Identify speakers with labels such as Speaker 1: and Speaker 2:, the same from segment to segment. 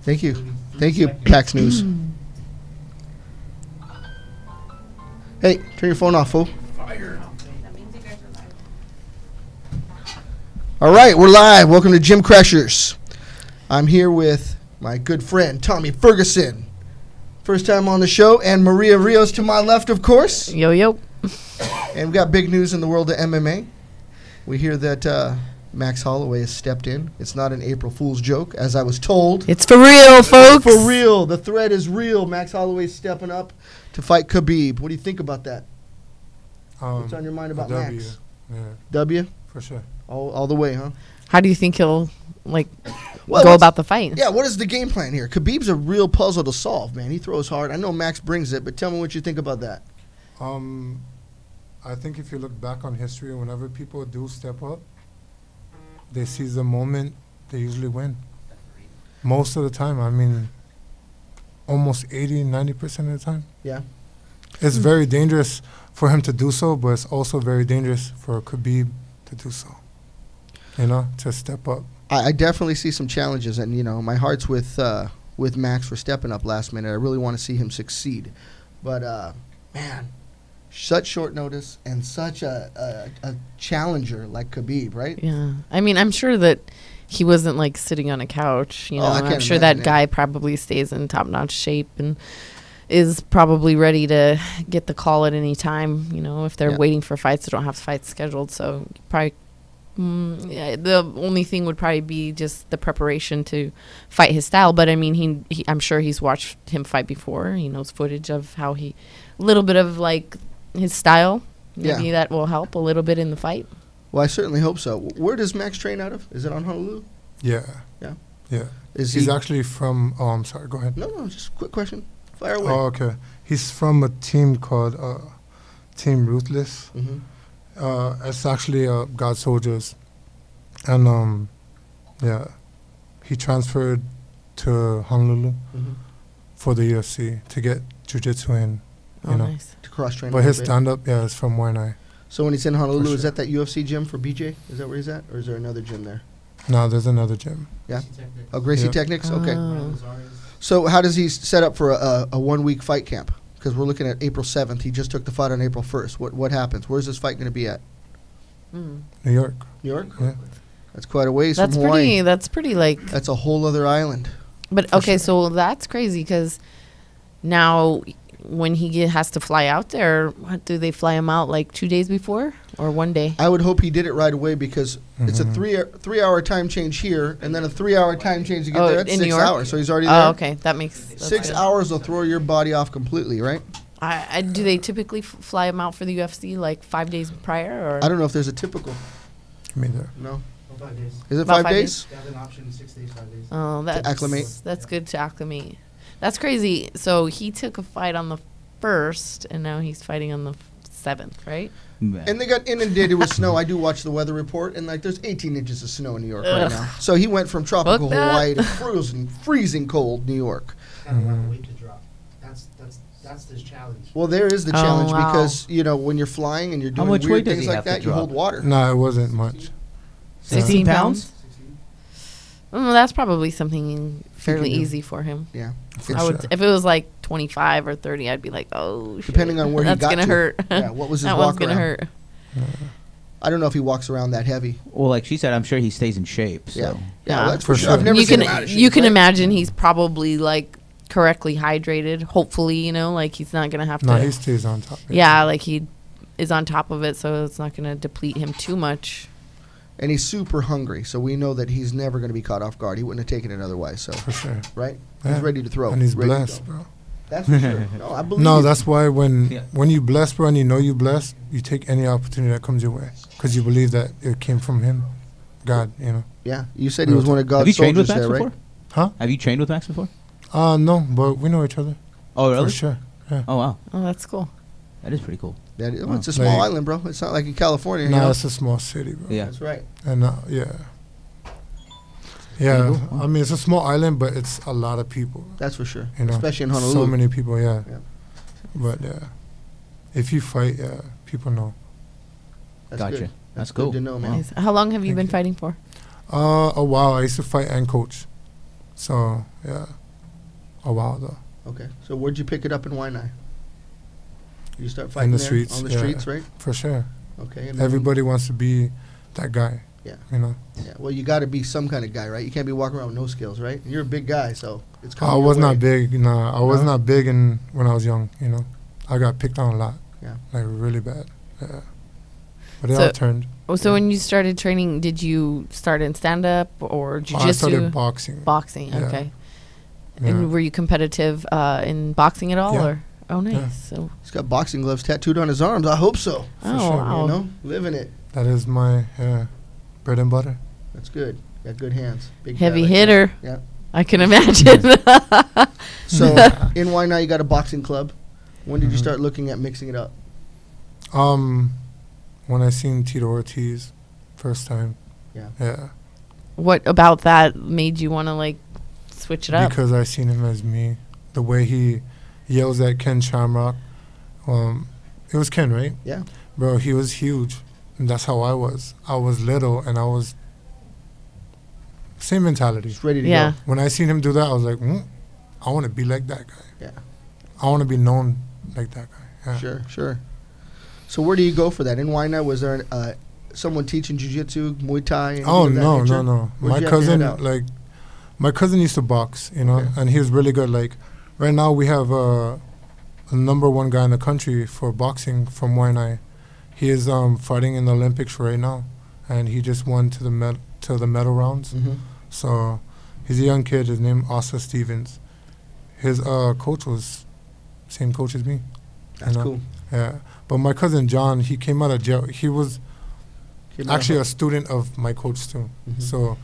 Speaker 1: Thank you. Thank you, PAX News. Hey, turn your phone off, fool. All right, we're live. Welcome to Gym Crashers. I'm here with my good friend, Tommy Ferguson. First time on the show. And Maria Rios to my left, of course.
Speaker 2: Yo, yo.
Speaker 1: And we got big news in the world of MMA. We hear that Max Holloway has stepped in. It's not an April Fool's joke, as I was told.
Speaker 2: It's for real, folks.
Speaker 1: It's for real. The threat is real. Max Holloway's stepping up to fight Khabib. What do you think about that? What's on your mind about Max?
Speaker 3: Yeah.
Speaker 1: W?
Speaker 3: For sure.
Speaker 1: All the way, huh?
Speaker 2: How do you think he'll go about the fight?
Speaker 1: Yeah, what is the game plan here? Khabib's a real puzzle to solve, man. He throws hard. I know Max brings it, but tell me what you think about that.
Speaker 3: I think if you look back on history, whenever people do step up, they seize the moment, they usually win. Most of the time. I mean, almost 80, 90% of the time.
Speaker 1: Yeah.
Speaker 3: It's very dangerous for him to do so, but it's also very dangerous for Khabib to do so. You know, to step up.
Speaker 1: I definitely see some challenges, and, you know, my heart's with Max for stepping up last minute. I really want to see him succeed. But, man, such short notice and such a challenger like Khabib, right?
Speaker 2: Yeah. I mean, I'm sure that he wasn't, like, sitting on a couch. You know, I'm sure that guy probably stays in top-notch shape and is probably ready to get the call at any time. You know, if they're waiting for fights, they don't have fights scheduled. So probably the only thing would probably be just the preparation to fight his style. But, I mean, he I'm sure he's watched him fight before. He knows footage of how a little bit of, like, his style. Maybe that will help a little bit in the fight. Well,
Speaker 1: I certainly hope so. Where does Max train out of? Is it on Honolulu?
Speaker 3: Yeah.
Speaker 1: Yeah.
Speaker 3: Yeah. He's actually from, I'm sorry, go ahead.
Speaker 1: No, just a quick question. Fire away.
Speaker 3: Oh, okay. He's from a team called Team Ruthless.
Speaker 1: Mm-hmm.
Speaker 3: It's actually God Soldiers. And, he transferred to Honolulu for the UFC to get jiu-jitsu in, you know.
Speaker 2: Nice.
Speaker 1: To cross-train.
Speaker 3: But his stand-up, is from Waianae.
Speaker 1: So when he's in Honolulu, is that UFC gym for BJ? Is that where he's at? Or is there another gym there?
Speaker 3: No, there's another gym.
Speaker 1: Yeah? Gracie Technics? Okay. So how does he set up for a 1 week fight camp? Because we're looking at April 7th. He just took the fight on April 1st. What happens? Where's this fight going to be at?
Speaker 3: New York.
Speaker 1: New York?
Speaker 3: Yeah.
Speaker 1: That's quite a ways from Hawaii.
Speaker 2: That's pretty, like...
Speaker 1: That's a whole other island.
Speaker 2: But, okay, so that's crazy because now when he has to fly out there, what, do they fly him out, like, 2 days before or 1 day?
Speaker 1: I would hope he did it right away because it's a three-hour time change here and then a 3-hour time change to get there. That's 6 hours, so he's already there.
Speaker 2: Oh, okay. That makes...
Speaker 1: 6 hours will throw your body off completely, right?
Speaker 2: Do they typically fly him out for the UFC, like, 5 days prior? Or?
Speaker 1: I don't know if there's a typical.
Speaker 3: Me either.
Speaker 1: No.
Speaker 4: 5 days.
Speaker 1: Is it 5 days?
Speaker 4: They have an option 6 days, 5 days.
Speaker 2: Oh,
Speaker 1: to acclimate.
Speaker 2: That's good to acclimate. That's crazy. So he took a fight on the 1st, and now he's fighting on the 7th, right?
Speaker 1: And they got inundated with snow. I do watch the weather report, and like there's 18 inches of snow in New York right now. So he went from tropical Hawaii to freezing cold New York.
Speaker 4: Got a lot of weight to drop. That's his challenge.
Speaker 1: Well, there is the challenge because you know when you're flying and you're doing weird things like that, you hold water.
Speaker 3: No, it wasn't much.
Speaker 2: 16 pounds. That's probably something fairly easy for him.
Speaker 1: Yeah,
Speaker 2: if it was like 25 or 30, I'd be like, oh, shit.
Speaker 1: Depending on where he got to.
Speaker 2: That's gonna hurt.
Speaker 1: Yeah, what was his
Speaker 2: that
Speaker 1: walk
Speaker 2: one's gonna
Speaker 1: around?
Speaker 2: hurt.
Speaker 1: I don't know if he walks around that heavy.
Speaker 5: Well, like she said, I'm sure he stays in shape. So.
Speaker 1: Yeah, that's for sure. I've never
Speaker 2: you
Speaker 1: seen
Speaker 2: can
Speaker 1: him out of shape,
Speaker 2: you can imagine he's probably like correctly hydrated. Hopefully, you know, like he's not gonna have to.
Speaker 3: No, he stays on top.
Speaker 2: Yeah, like he is on top of it, so it's not gonna deplete him too much.
Speaker 1: And he's super hungry, so we know that he's never going to be caught off guard. He wouldn't have taken it otherwise. So
Speaker 3: for sure,
Speaker 1: right?
Speaker 3: Yeah.
Speaker 1: He's ready to throw,
Speaker 3: and he's blessed, bro.
Speaker 1: That's for sure. No, I believe.
Speaker 3: No, that's why when you blessed, bro, and you know you blessed, you take any opportunity that comes your way because you believe that it came from him, God. You know.
Speaker 1: Yeah, you said he was one of God's soldiers there, right?
Speaker 5: Huh? Have you trained with Max before?
Speaker 3: No, but we know each other.
Speaker 5: Oh, really?
Speaker 3: For sure. Yeah.
Speaker 5: Oh, wow.
Speaker 2: Oh, that's cool.
Speaker 5: That is pretty cool.
Speaker 1: It's a small island, bro. It's not like in California.
Speaker 3: No, it's a small city, bro.
Speaker 5: Yeah,
Speaker 1: that's right.
Speaker 3: And yeah. I mean, it's a small island, but it's a lot of people.
Speaker 1: That's for sure.
Speaker 3: You know,
Speaker 1: especially in Honolulu.
Speaker 3: So many people, yeah. But if you fight, people know.
Speaker 1: That's
Speaker 5: gotcha.
Speaker 1: Good.
Speaker 5: That's cool.
Speaker 1: Good to know, man.
Speaker 2: Nice. How long have you been fighting for?
Speaker 3: A while. I used to fight and coach. So yeah, a while though.
Speaker 1: Okay. So where'd you pick it up in Waianae? You start fighting
Speaker 3: In the
Speaker 1: there?
Speaker 3: streets,
Speaker 1: On the
Speaker 3: yeah.
Speaker 1: streets, right?
Speaker 3: For sure.
Speaker 1: Okay. And then
Speaker 3: Everybody wants to be that guy.
Speaker 1: Yeah.
Speaker 3: You know.
Speaker 1: Yeah. Well, you got to be some kind of guy, right? You can't be walking around with no skills, right? And you're a big guy, so it's coming
Speaker 3: I
Speaker 1: your
Speaker 3: was
Speaker 1: way.
Speaker 3: not big. Nah, I was
Speaker 1: No?
Speaker 3: not big when I was young. You know, I got picked on a lot.
Speaker 1: Yeah.
Speaker 3: Like really bad. Yeah. But it
Speaker 2: So-
Speaker 3: all turned.
Speaker 2: So when you started training, did you start in stand-up or jiu-jitsu?
Speaker 3: I started boxing.
Speaker 2: Boxing,
Speaker 3: Yeah.
Speaker 2: okay.
Speaker 3: Yeah.
Speaker 2: And were you competitive in boxing at all?
Speaker 3: Yeah.
Speaker 2: Or oh, nice.
Speaker 3: Yeah.
Speaker 2: So
Speaker 1: He's got boxing gloves tattooed on his arms. I hope so.
Speaker 2: oh,
Speaker 3: sure,
Speaker 2: wow.
Speaker 1: You know, living it.
Speaker 3: That is my bread and butter.
Speaker 1: That's good. Got good hands. Big guy
Speaker 2: Heavy
Speaker 1: like that.
Speaker 2: hitter.
Speaker 1: Yeah.
Speaker 2: I can imagine.
Speaker 1: So in Waianae, you got a boxing club. When did you
Speaker 3: Mhm.
Speaker 1: start looking at mixing it up?
Speaker 3: When I seen Tito Ortiz first time.
Speaker 1: Yeah.
Speaker 3: Yeah.
Speaker 2: What about that made you want to like switch it up?
Speaker 3: Because I seen him as me. The way he yells at Ken Shamrock. It was Ken, right?
Speaker 1: Yeah.
Speaker 3: Bro, he was huge. And that's how I was. I was little and I was same mentality.
Speaker 1: Just ready to
Speaker 2: Yeah.
Speaker 1: go.
Speaker 3: When I seen him do that, I was like, I want to be like that guy.
Speaker 1: Yeah.
Speaker 3: I want to be known like that guy. Yeah.
Speaker 1: Sure, sure. So where do you go for that? In Waianae, was there someone teaching jiu-jitsu, Muay Thai? anything
Speaker 3: Oh
Speaker 1: of that
Speaker 3: no,
Speaker 1: nature?
Speaker 3: no, no!
Speaker 1: Where'd
Speaker 3: My
Speaker 1: you have to head
Speaker 3: cousin,
Speaker 1: out?
Speaker 3: my cousin used to box, you know,
Speaker 1: Okay.
Speaker 3: and he was really good. Like, right now we have a #1 guy in the country for boxing from Waianae. He is fighting in the Olympics right now, and he just won to the medal rounds.
Speaker 1: Mhm.
Speaker 3: So, he's a young kid. His name Asa Stevens. His coach was same coach as me.
Speaker 1: That's
Speaker 3: know.
Speaker 1: cool.
Speaker 3: Yeah, but my cousin John, he came out of jail. He was
Speaker 1: Came out
Speaker 3: actually
Speaker 1: of-
Speaker 3: a student of my coach too.
Speaker 1: Mhm.
Speaker 3: So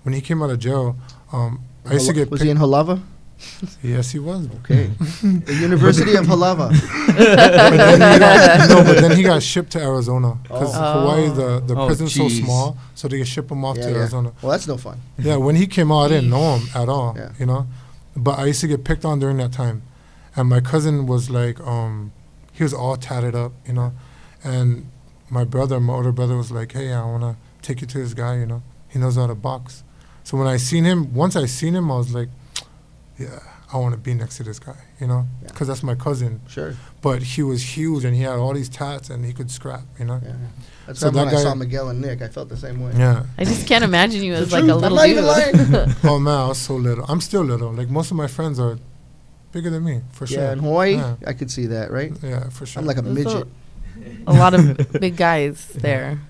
Speaker 3: when he came out of jail, I used to get
Speaker 1: Was he in Halava?
Speaker 3: Yes, he was.
Speaker 1: Okay. The University of Halava.
Speaker 3: But then he got shipped to Arizona because
Speaker 1: Oh.
Speaker 3: Hawaii, the
Speaker 5: Oh,
Speaker 3: prison's so
Speaker 5: jeez.
Speaker 3: small, so they ship him off
Speaker 1: Yeah,
Speaker 3: to
Speaker 1: yeah.
Speaker 3: Arizona.
Speaker 1: Well, that's no fun.
Speaker 3: Yeah, when he came out, I didn't know him at all.
Speaker 1: Yeah.
Speaker 3: You know, but I used to get picked on during that time, and my cousin was like, he was all tatted up, you know, and my older brother, was like, hey, I want to take you to this guy, you know, he knows how to box. So when once I seen him, I was like, yeah, I want to be next to this guy, you know,
Speaker 1: Yeah.
Speaker 3: because that's my cousin.
Speaker 1: Sure.
Speaker 3: But he was huge and he had all these tats and he could scrap, you know.
Speaker 1: Yeah. That's
Speaker 3: So
Speaker 1: why when
Speaker 3: that
Speaker 1: I
Speaker 3: guy-
Speaker 1: saw Miguel and Nick, I felt the same way.
Speaker 3: Yeah.
Speaker 2: I just can't imagine you as
Speaker 1: The
Speaker 2: like
Speaker 1: truth,
Speaker 2: a
Speaker 1: I'm
Speaker 2: little
Speaker 1: not even
Speaker 2: dude.
Speaker 1: lying.
Speaker 3: Oh man, I was so little. I'm still little. Like most of my friends are bigger than me, for sure.
Speaker 1: Yeah, in Hawaii,
Speaker 3: Yeah.
Speaker 1: I could see that, right?
Speaker 3: Yeah, for sure.
Speaker 1: I'm like a
Speaker 2: There's
Speaker 1: midget,
Speaker 2: a lot of big guys there,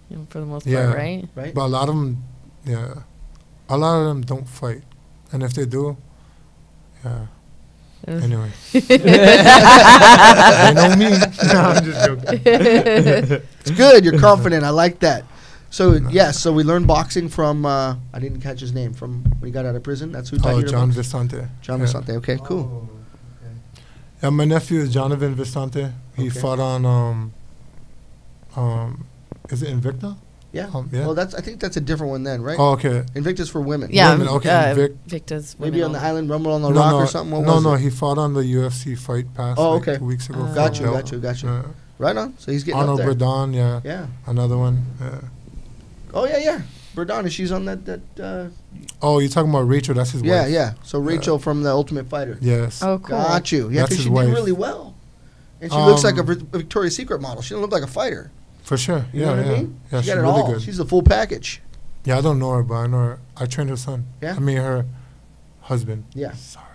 Speaker 2: you know, for the most
Speaker 3: Yeah.
Speaker 2: part, right?
Speaker 1: right?
Speaker 3: But a lot of them don't fight, and if they do, yeah. Anyway, they know me. No, I'm just joking.
Speaker 1: It's good. You're confident. I like that. So, yes, so we learned boxing from, I didn't catch his name, from when he got out of prison. That's who taught
Speaker 3: Oh,
Speaker 1: you to
Speaker 3: John
Speaker 1: box?
Speaker 3: Visante.
Speaker 1: John
Speaker 3: Yeah.
Speaker 1: Visante. Okay, cool.
Speaker 4: Oh, okay.
Speaker 3: Yeah, my nephew is Jonathan Visante. He
Speaker 1: Okay.
Speaker 3: fought on is it Invicta?
Speaker 1: Yeah.
Speaker 3: Yeah.
Speaker 1: Well, I think that's a different one then, right?
Speaker 3: Oh, okay.
Speaker 1: Invictus for women.
Speaker 2: Yeah,
Speaker 3: Women, okay,
Speaker 2: Victor's
Speaker 1: Maybe on the
Speaker 2: women
Speaker 1: Island Rumble on the Rock or something? What was it?
Speaker 3: he fought on the UFC Fight Pass
Speaker 1: Oh,
Speaker 3: like
Speaker 1: okay.
Speaker 3: 2 weeks ago.
Speaker 2: Oh.
Speaker 3: for
Speaker 1: Got you,
Speaker 3: belt.
Speaker 1: got you.
Speaker 3: Yeah.
Speaker 1: Right on. So he's getting
Speaker 3: Arnold
Speaker 1: up there.
Speaker 3: Bradon, yeah.
Speaker 1: Yeah.
Speaker 3: Another one. Yeah.
Speaker 1: Oh, yeah. Berdana, she's on that
Speaker 3: Oh, you're talking about Rachel? That's his
Speaker 1: yeah,
Speaker 3: wife.
Speaker 1: yeah. So Rachel from the Ultimate Fighter.
Speaker 3: Yes.
Speaker 2: Oh, cool.
Speaker 1: Got you. Yeah,
Speaker 3: That's
Speaker 1: because
Speaker 3: his
Speaker 1: she
Speaker 3: wife.
Speaker 1: did really well. And she looks like a
Speaker 3: Um,
Speaker 1: Victoria's Secret model. She doesn't look like a fighter.
Speaker 3: For sure.
Speaker 1: You
Speaker 3: yeah,
Speaker 1: know what
Speaker 3: yeah.
Speaker 1: I mean?
Speaker 3: Yeah,
Speaker 1: she
Speaker 3: she's
Speaker 1: got it
Speaker 3: really
Speaker 1: all.
Speaker 3: good.
Speaker 1: She's the full package.
Speaker 3: Yeah, I don't know her, but I know her. I trained her son.
Speaker 1: Yeah?
Speaker 3: I mean, her husband.
Speaker 1: Yeah.
Speaker 3: Sorry.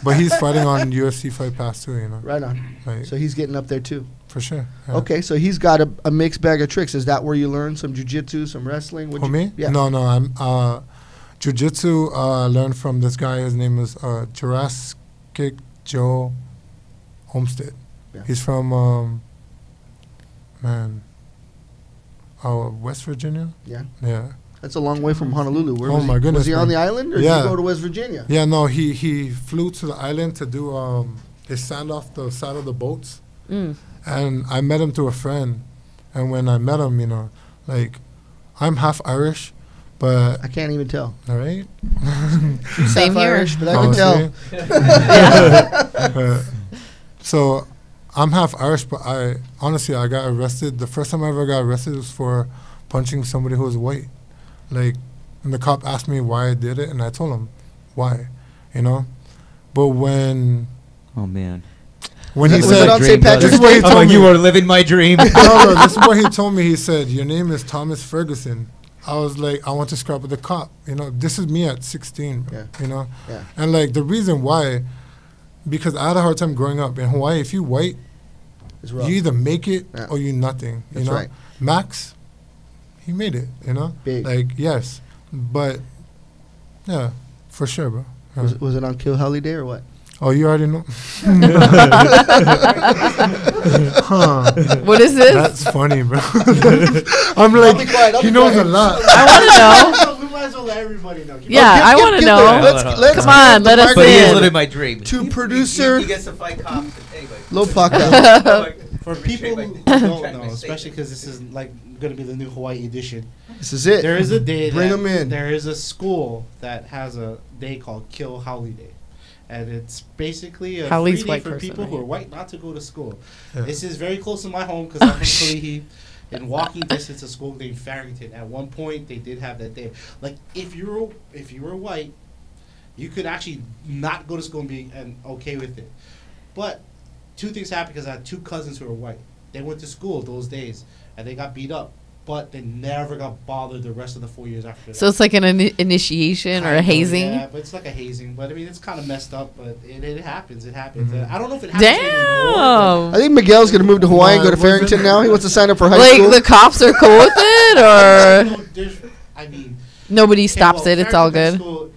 Speaker 3: But he's fighting on UFC Fight Pass too, you know.
Speaker 1: Right on.
Speaker 3: Like,
Speaker 1: So he's getting up there too.
Speaker 3: for sure. Yeah.
Speaker 1: Okay, so he's got a mixed bag of tricks. Is that where you learn some jiu-jitsu, some wrestling?
Speaker 3: For me?
Speaker 1: Yeah.
Speaker 3: No, I'm jiu-jitsu. I learned from this guy. His name is Jurassic Joe Homestead.
Speaker 1: Yeah.
Speaker 3: He's from West Virginia.
Speaker 1: Yeah.
Speaker 3: Yeah.
Speaker 1: That's a long way from Honolulu. Where
Speaker 3: Oh
Speaker 1: was
Speaker 3: my
Speaker 1: he?
Speaker 3: goodness,
Speaker 1: Was he on
Speaker 3: man.
Speaker 1: the island or did
Speaker 3: Yeah.
Speaker 1: he go to West Virginia?
Speaker 3: Yeah. No, he flew to the island to do they sand off the side of the boats.
Speaker 2: Mm.
Speaker 3: And I met him through a friend. And when I met him, you know, like, I'm half Irish, but,
Speaker 1: I can't even tell.
Speaker 3: all right?
Speaker 1: She's
Speaker 2: Same
Speaker 1: half
Speaker 2: here.
Speaker 1: Irish, but I
Speaker 3: Oh,
Speaker 1: can tell.
Speaker 3: see? So I'm half Irish, but I got arrested. The first time I ever got arrested was for punching somebody who was white. Like, And the cop asked me why I did it, and I told him why, you know. But when
Speaker 5: Oh man.
Speaker 3: he
Speaker 1: Was
Speaker 3: said,
Speaker 1: it on St. Patrick's
Speaker 3: this is what he
Speaker 1: Day?
Speaker 3: told me.
Speaker 5: You were living my dream.
Speaker 3: No, this is what he told me. He said, your name is Thomas Ferguson. I was like, I want to scrap with the cop. You know, this is me at 16, bro, you know.
Speaker 1: Yeah.
Speaker 3: And, like, the reason why, because I had a hard time growing up. In Hawaii, if you white, you either make it or you nothing, you
Speaker 1: That's
Speaker 3: know.
Speaker 1: right.
Speaker 3: Max, he made it, you know.
Speaker 1: Big.
Speaker 3: Like, yes. But, yeah, for sure, bro. Yeah.
Speaker 1: Was it on Kill Holly Day or what?
Speaker 3: Oh, you already know?
Speaker 2: What is this?
Speaker 3: That's funny, bro. I'm like, he knows a lot.
Speaker 2: I want to know.
Speaker 4: We might as well let everybody know.
Speaker 2: Yeah, I want to know.
Speaker 1: Let's
Speaker 2: Come on, let us
Speaker 5: But he is
Speaker 2: in.
Speaker 5: living my dream.
Speaker 1: To producer
Speaker 5: He gets to fight cops. Anyway.
Speaker 1: Lopaka.
Speaker 4: For people who
Speaker 5: Trying
Speaker 4: don't
Speaker 5: to
Speaker 4: know,
Speaker 5: make
Speaker 4: especially because this is like going to be the new Hawaii edition.
Speaker 1: This is it.
Speaker 4: There is a day.
Speaker 1: Bring
Speaker 4: that
Speaker 1: 'em in.
Speaker 4: There is a school that has a day called Kill Howley Day, and it's basically a
Speaker 2: Howley's
Speaker 4: free day
Speaker 2: white
Speaker 4: for
Speaker 2: person,
Speaker 4: people who
Speaker 2: right?
Speaker 4: are white not to go to school.
Speaker 3: Yeah.
Speaker 4: This is very close to my home because I'm from Kalihi. In walking distance, a school named Farrington. At one point, they did have that day. Like, if you were white, you could actually not go to school and be okay with it. But two things happened because I had two cousins who were white. They went to school those days and they got beat up, but they never got bothered the rest of the 4 years after that.
Speaker 2: So it's like an initiation or a
Speaker 4: Kind of,
Speaker 2: hazing?
Speaker 4: Yeah, but it's like a hazing. But I mean, it's kind of messed up, but it happens. It happens. I don't know if it happens anymore.
Speaker 1: I
Speaker 2: Damn.
Speaker 1: think Miguel's gonna move to Hawaii and go to
Speaker 3: No, it wasn't.
Speaker 1: Farrington now. He wants to sign up for high
Speaker 2: Like
Speaker 1: school.
Speaker 2: the cops are cool with it, or
Speaker 4: I mean,
Speaker 2: nobody stops it? It's all
Speaker 4: Farrington
Speaker 2: good.
Speaker 4: School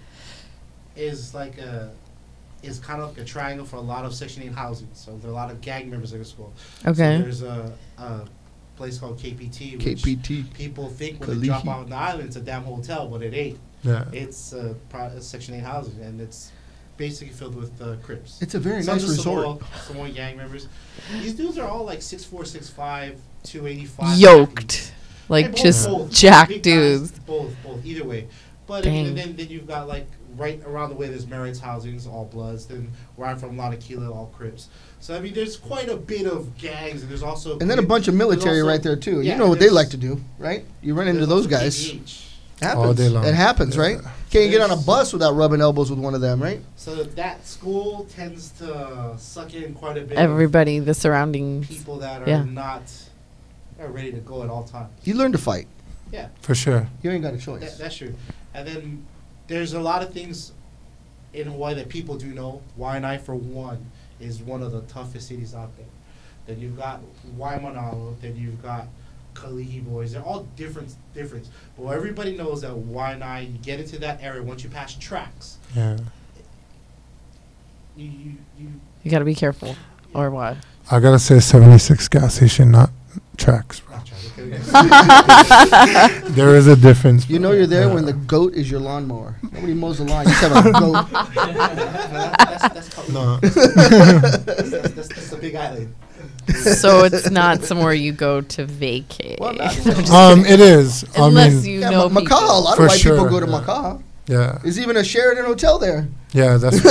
Speaker 4: is kind of like a triangle for a lot of Section 8 housing. So there are a lot of gang members in the school.
Speaker 2: Okay.
Speaker 4: So there's a place called KPT, which
Speaker 1: KPT.
Speaker 4: people think when they drop
Speaker 1: Kalihi.
Speaker 4: out on the island, it's a damn hotel, but it ain't.
Speaker 3: Yeah.
Speaker 4: It's Section 8 housing, and it's basically filled with Crips.
Speaker 1: It's a very
Speaker 4: Sons
Speaker 1: nice
Speaker 4: of
Speaker 1: resort.
Speaker 4: Samoan gang members. These dudes are all like 6'4", 6'5", 285.
Speaker 2: Yoked. Like
Speaker 4: Both,
Speaker 2: just
Speaker 4: both.
Speaker 2: jack
Speaker 4: Big guys,
Speaker 2: dudes.
Speaker 4: both, either way. But I mean,
Speaker 2: Dang.
Speaker 4: and then you've got like right around the way there's Merritt's housings, all Bloods. Then where I'm from, Lanakila, all Crips. So I mean, there's quite a bit of gangs, and there's also
Speaker 1: And then a bunch of military
Speaker 4: also-
Speaker 1: right there too.
Speaker 4: yeah,
Speaker 1: You know what they
Speaker 4: there's-
Speaker 1: like to do, right? You run into
Speaker 4: there's
Speaker 1: those
Speaker 4: also
Speaker 1: guys.
Speaker 4: KPH.
Speaker 1: It happens.
Speaker 3: All day long.
Speaker 1: It happens, right?
Speaker 3: Yeah.
Speaker 1: Can't get on a
Speaker 4: There's-
Speaker 1: bus without rubbing elbows with one of them, right?
Speaker 4: So that school tends to suck in quite a bit.
Speaker 2: Everybody, the
Speaker 4: of
Speaker 2: surroundings.
Speaker 4: people that are
Speaker 2: Yeah.
Speaker 4: not are ready to go at all times.
Speaker 1: You learn to fight.
Speaker 4: Yeah.
Speaker 3: For sure.
Speaker 1: You ain't got a choice.
Speaker 4: That's true. And then there's a lot of things in Hawaii that people do know. Waianae, for one, is one of the toughest cities out there. Then you've got Waimanalo. Then you've got Kalihi boys. They're all different. But everybody knows that Waianae, you get into that area, once you pass tracks,
Speaker 3: Yeah.
Speaker 4: you
Speaker 2: You gotta be careful, or what?
Speaker 3: I gotta say 76 gas station, not tracks, bro.
Speaker 4: not try to kill
Speaker 3: There is a difference.
Speaker 1: You know you're there when the goat is your lawnmower. Nobody mows the lawn. You just have a goat.
Speaker 4: that's called,
Speaker 3: No.
Speaker 4: that's the big island.
Speaker 2: So it's not somewhere you go to vacate.
Speaker 1: Well, not-
Speaker 3: It is.
Speaker 2: Unless
Speaker 3: I mean,
Speaker 2: you
Speaker 1: Yeah,
Speaker 2: know
Speaker 1: Makaha. A
Speaker 2: people.
Speaker 1: lot
Speaker 3: For
Speaker 1: of white people
Speaker 3: sure,
Speaker 1: go to
Speaker 3: yeah.
Speaker 1: Makaha.
Speaker 3: yeah.
Speaker 1: There's even a Sheraton hotel there.
Speaker 3: Yeah, that's.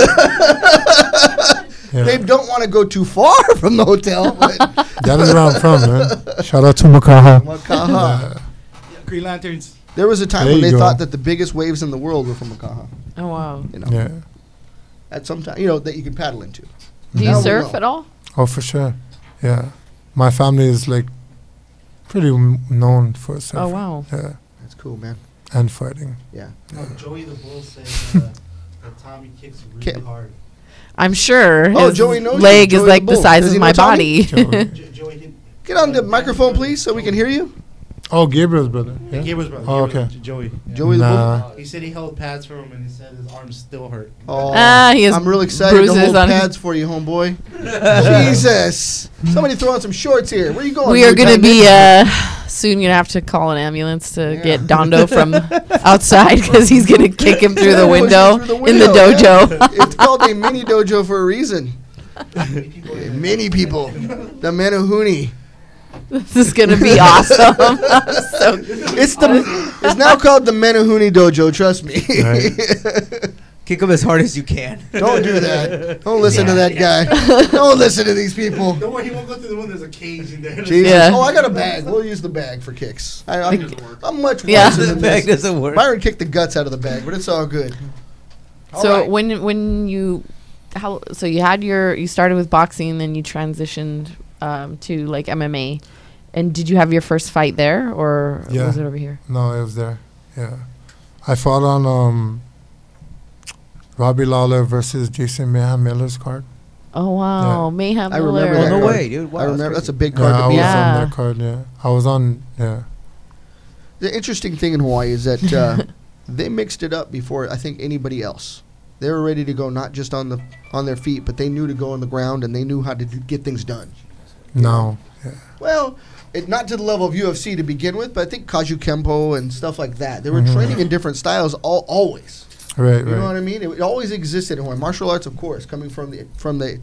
Speaker 3: yeah.
Speaker 1: They don't want to go too far from the hotel, but
Speaker 3: That is where I'm from, man. Shout out to Makaha.
Speaker 1: Makaha.
Speaker 3: Yeah.
Speaker 4: Green Lanterns.
Speaker 1: There was a time
Speaker 3: There
Speaker 1: when
Speaker 3: you
Speaker 1: they
Speaker 3: go.
Speaker 1: thought that the biggest waves in the world were from Makaha.
Speaker 2: Oh wow.
Speaker 1: You know,
Speaker 3: Yeah.
Speaker 1: at some time, you know, that you can paddle into.
Speaker 2: Do
Speaker 1: Now
Speaker 2: you
Speaker 1: we
Speaker 2: surf
Speaker 1: know.
Speaker 2: at all?
Speaker 3: Oh, for sure. Yeah. My family is like pretty known for surfing.
Speaker 2: Oh wow.
Speaker 3: Yeah.
Speaker 1: That's cool, man.
Speaker 3: And fighting.
Speaker 1: Yeah.
Speaker 4: Joey the Bull said that Tommy kicks really
Speaker 1: Ki-
Speaker 4: hard.
Speaker 2: I'm sure
Speaker 1: Oh,
Speaker 2: his
Speaker 1: Joey knows you,
Speaker 2: leg
Speaker 1: Joey
Speaker 2: is
Speaker 1: the
Speaker 2: like the
Speaker 1: Bull.
Speaker 2: size
Speaker 1: Does
Speaker 2: of
Speaker 1: he
Speaker 2: my
Speaker 1: know Tommy?
Speaker 2: body.
Speaker 3: Joey.
Speaker 4: Joey did.
Speaker 1: Get on the microphone, please, so we can hear you.
Speaker 3: Oh, Gabriel's brother. Yeah?
Speaker 4: Gabriel's brother.
Speaker 3: Oh,
Speaker 4: Gabriel-
Speaker 3: okay.
Speaker 4: Joey.
Speaker 1: Joey the Bull.
Speaker 3: Nah.
Speaker 4: He said he held pads for him, and he said his arms still hurt.
Speaker 1: Oh,
Speaker 2: He has
Speaker 1: I'm real excited to
Speaker 2: bruises
Speaker 1: hold
Speaker 2: on his-
Speaker 1: pads for you, homeboy. Jesus. Somebody throw on some shorts here. Where you going?
Speaker 2: We are
Speaker 1: Blue
Speaker 2: gonna be
Speaker 1: Diamond?
Speaker 2: soon gonna have to call an ambulance to
Speaker 1: Yeah.
Speaker 2: get Dondo from outside because he's gonna kick him through the
Speaker 1: Push you
Speaker 2: window
Speaker 1: through the
Speaker 2: in the
Speaker 1: window,
Speaker 2: dojo.
Speaker 1: yeah. It's called a mini dojo for a reason. Many people. The Menahuni.
Speaker 2: This is gonna be awesome.
Speaker 1: It's now called the Menahuni Dojo, trust me.
Speaker 3: Right.
Speaker 5: Kick him as hard as you can.
Speaker 1: Don't do that. Don't listen to that guy. Don't listen to these people.
Speaker 4: Don't worry, he won't go through the one. There's a cage in there.
Speaker 1: Jesus.
Speaker 2: Yeah.
Speaker 1: Oh, I got a bag. We'll use the bag for kicks. I'm much worse
Speaker 2: The
Speaker 1: than
Speaker 5: bag
Speaker 1: this.
Speaker 5: doesn't work.
Speaker 1: Byron kicked the guts out of the bag, but it's all good.
Speaker 2: So
Speaker 1: All right.
Speaker 2: when you you started with boxing, then you transitioned to like MMA, and did you have your first fight there, or
Speaker 3: Yeah.
Speaker 2: was it over here?
Speaker 3: No, it was there. Yeah. I fought on Robbie Lawler versus Jason Mayhem Miller's card.
Speaker 2: Oh wow,
Speaker 3: Yeah.
Speaker 2: Mayhem
Speaker 1: I
Speaker 2: Miller.
Speaker 1: remember
Speaker 5: Oh,
Speaker 1: that
Speaker 5: no
Speaker 1: card.
Speaker 5: way, dude. Wow,
Speaker 1: I remember that's
Speaker 5: crazy.
Speaker 1: a big
Speaker 3: Yeah,
Speaker 1: card
Speaker 3: I
Speaker 1: to
Speaker 3: was
Speaker 1: be on.
Speaker 2: Yeah.
Speaker 3: on that card, yeah. I was on, yeah.
Speaker 1: The interesting thing in Hawaii is that they mixed it up before I think anybody else. They were ready to go not just on their feet, but they knew to go on the ground and they knew how to get things done.
Speaker 3: No. Yeah.
Speaker 1: Well, not to the level of UFC to begin with, but I think Kaju Kempo and stuff like that. They were training in different styles always.
Speaker 3: Right,
Speaker 1: You know what
Speaker 3: right.
Speaker 1: I mean? It always existed in Hawaii. Martial arts, of course, coming from the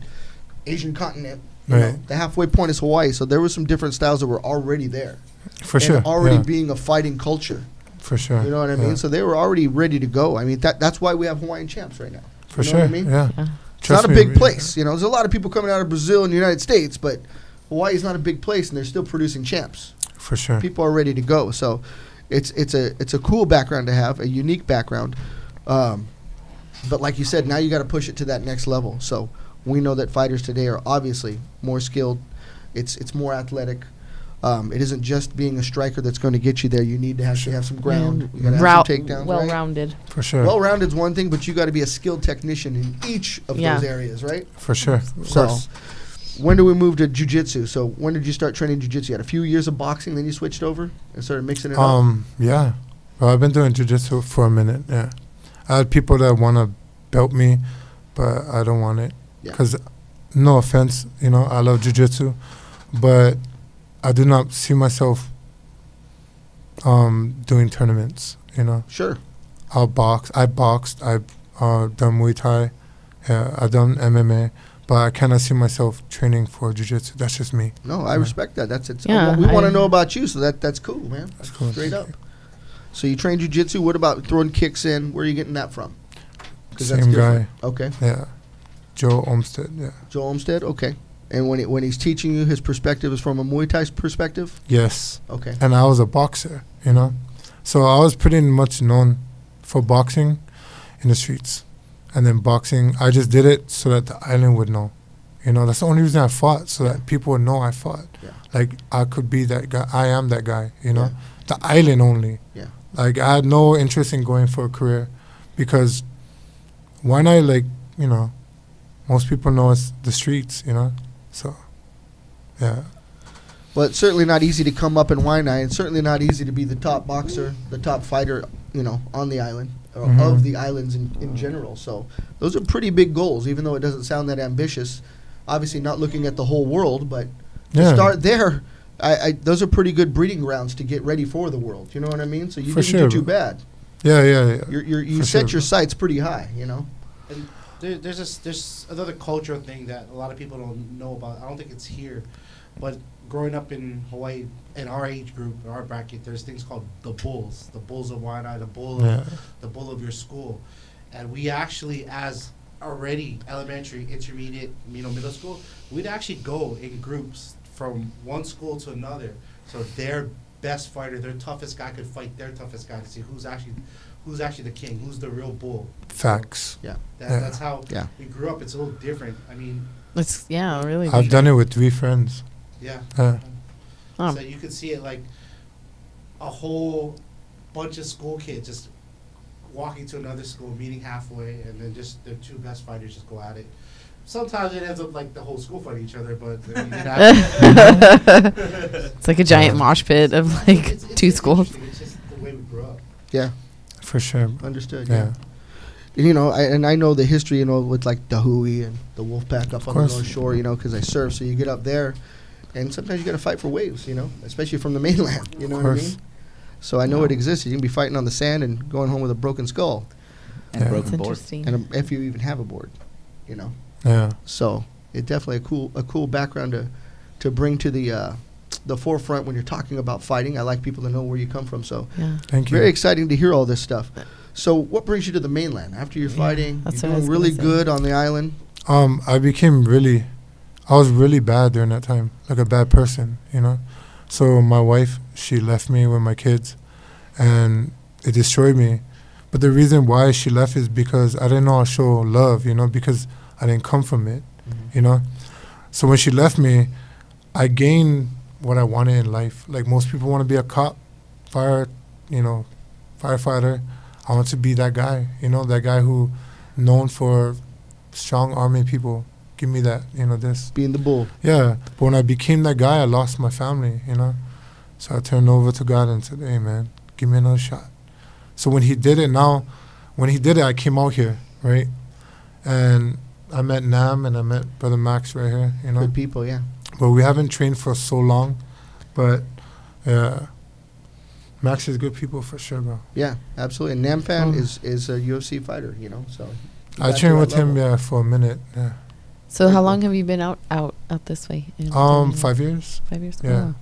Speaker 1: Asian continent. You know,
Speaker 3: Right.
Speaker 1: the halfway point is Hawaii, so there were some different styles that were already there.
Speaker 3: For
Speaker 1: and
Speaker 3: sure.
Speaker 1: already
Speaker 3: yeah.
Speaker 1: being a fighting culture.
Speaker 3: For sure.
Speaker 1: You know what I mean?
Speaker 3: Yeah.
Speaker 1: So they were already ready to go. I mean, that's why we have Hawaiian champs right now.
Speaker 3: For
Speaker 1: you know
Speaker 3: sure.
Speaker 1: what I mean?
Speaker 3: Yeah.
Speaker 2: Yeah.
Speaker 1: It's not
Speaker 3: Trust
Speaker 1: a
Speaker 3: me,
Speaker 1: big
Speaker 3: yeah.
Speaker 1: place. You know, there's a lot of people coming out of Brazil and the United States, but Hawaii's not a big place, and they're still producing champs.
Speaker 3: For sure.
Speaker 1: People are ready to go. So it's a cool background to have, a unique background. But like you said, now you got to push it to that next level. So we know that fighters today are obviously more skilled. It's more athletic. It isn't just being a striker that's going to get you there. You need to actually have some ground. You got to have some takedowns.
Speaker 2: Well-rounded.
Speaker 3: For sure.
Speaker 1: Well-rounded is one thing, but you got to be a skilled technician in each of
Speaker 2: Yeah.
Speaker 1: those areas, right?
Speaker 3: For sure. Of
Speaker 1: So,
Speaker 3: course.
Speaker 1: when did we move to jiu-jitsu? So when did you start training jiu-jitsu? You had a few years of boxing, then you switched over and started mixing it up?
Speaker 3: Yeah. Well, I've been doing jiu-jitsu for a minute, yeah. I had people that want to belt me, but I don't want it.
Speaker 1: Yeah.
Speaker 3: Because, no offense, I love jiu-jitsu, but I do not see myself doing tournaments,
Speaker 1: Sure.
Speaker 3: I boxed, I've done Muay Thai, yeah, I've done MMA, but I cannot see myself training for jiu-jitsu. That's just me.
Speaker 1: No, I respect that.
Speaker 2: Yeah,
Speaker 1: we want
Speaker 2: I-
Speaker 1: to know about you, so that's cool, man.
Speaker 3: That's cool.
Speaker 1: Straight up. So you train jiu-jitsu. What about throwing kicks in? Where are you getting that from? 'Cause that's
Speaker 3: Same
Speaker 1: different.
Speaker 3: guy.
Speaker 1: Okay.
Speaker 3: Yeah. Joe Olmsted, yeah.
Speaker 1: Joe Olmsted. Okay. And when he's teaching you, his perspective is from a Muay Thai perspective.
Speaker 3: Yes.
Speaker 1: Okay.
Speaker 3: And I was a boxer, So I was pretty much known for boxing in the streets. And then boxing, I just did it so that the island would know. That's the only reason I fought, so that people would know I fought.
Speaker 1: Yeah.
Speaker 3: Like, I could be that guy. I am that guy,
Speaker 1: Yeah.
Speaker 3: The island only.
Speaker 1: Yeah.
Speaker 3: Like, I had no interest in going for a career because why not, most people know it's the streets, So, yeah.
Speaker 1: Well, it's certainly not easy to come up in Waianae. It's certainly not easy to be the top boxer, the top fighter, on the island, or of the islands in general. So those are pretty big goals, even though it doesn't sound that ambitious. Obviously not looking at the whole world, but to
Speaker 3: Yeah.
Speaker 1: start there, those are pretty good breeding grounds to get ready for the world. You know what I mean? So you
Speaker 3: For
Speaker 1: didn't
Speaker 3: sure,
Speaker 1: do too
Speaker 3: bro.
Speaker 1: bad.
Speaker 3: Yeah.
Speaker 1: You
Speaker 3: For
Speaker 1: set
Speaker 3: sure,
Speaker 1: your
Speaker 3: bro.
Speaker 1: sights pretty high,
Speaker 4: And there's another cultural thing that a lot of people don't know about. I don't think it's here, but growing up in Hawaii, in our age group, our bracket, there's things called the bulls of Waianae, the bull of your school, and we actually, as already elementary, intermediate, middle school, we'd actually go in groups from one school to another. So their best fighter, their toughest guy, could fight their toughest guy to see who's actually the king, who's the real bull.
Speaker 3: Facts.
Speaker 1: Yeah.
Speaker 4: That's how
Speaker 1: Yeah.
Speaker 4: we grew up. It's a little different. I mean,
Speaker 2: It's really.
Speaker 3: I've done it with 3 friends.
Speaker 4: yeah.
Speaker 2: Oh.
Speaker 4: So you could see it like a whole bunch of school kids just walking to another school, meeting halfway, and then just the two best fighters just go at it. Sometimes it ends up like the whole school fighting each other, but I mean,
Speaker 2: It's like a giant mosh pit of like two schools.
Speaker 4: interesting. It's just the way we grew up.
Speaker 1: Yeah,
Speaker 3: For sure.
Speaker 1: understood.
Speaker 3: Yeah.
Speaker 1: And I know the history, with like the Hui and the Wolfpack up on the
Speaker 3: course.
Speaker 1: North Shore, because I surf. So you get up there, and sometimes you got to fight for waves, especially from the mainland. You know what I
Speaker 3: course.
Speaker 1: mean? So I know it exists. You can be fighting on the sand and going home with a broken skull,
Speaker 5: And
Speaker 3: Yeah.
Speaker 5: broken
Speaker 2: It's
Speaker 5: board.
Speaker 2: interesting.
Speaker 1: and if you even have a board,
Speaker 3: Yeah.
Speaker 1: So it definitely a cool background to bring to the forefront when you're talking about fighting. I like people to know where you come from. So
Speaker 2: Yeah.
Speaker 3: Thank you.
Speaker 1: very exciting to hear all this stuff. So what brings you to the mainland after you're fighting?
Speaker 2: That's
Speaker 1: You're
Speaker 2: what I
Speaker 1: doing
Speaker 2: was
Speaker 1: really
Speaker 2: gonna say.
Speaker 1: good on the island.
Speaker 3: I was really bad during that time, like a bad person, you know. So my wife, she left me with my kids, and it destroyed me. But the reason why she left is because I didn't know how to show love, you know, because I didn't come from it, you know. So when she left me, I gained what I wanted in life. Like most people want to be a cop, firefighter. I want to be that guy, you know, that guy who known for strong arming people. Give me that, you know, this.
Speaker 1: Being the bull.
Speaker 3: Yeah, but when I became that guy, I lost my family, you know. So I turned over to God and said, hey, man, give me another shot. So when he did it, I came out here, right? And I met Nam and I met Brother Max right here, you know.
Speaker 1: Good people, yeah.
Speaker 3: But we haven't trained for so long. But, Max is good people for sure, bro.
Speaker 1: Yeah, absolutely. And Namfan is a UFC fighter, you know, so.
Speaker 3: I trained with him, for a minute, yeah.
Speaker 2: So how long have you been out this way?
Speaker 3: 5 years.
Speaker 2: 5 years?
Speaker 3: Yeah.
Speaker 2: Wow.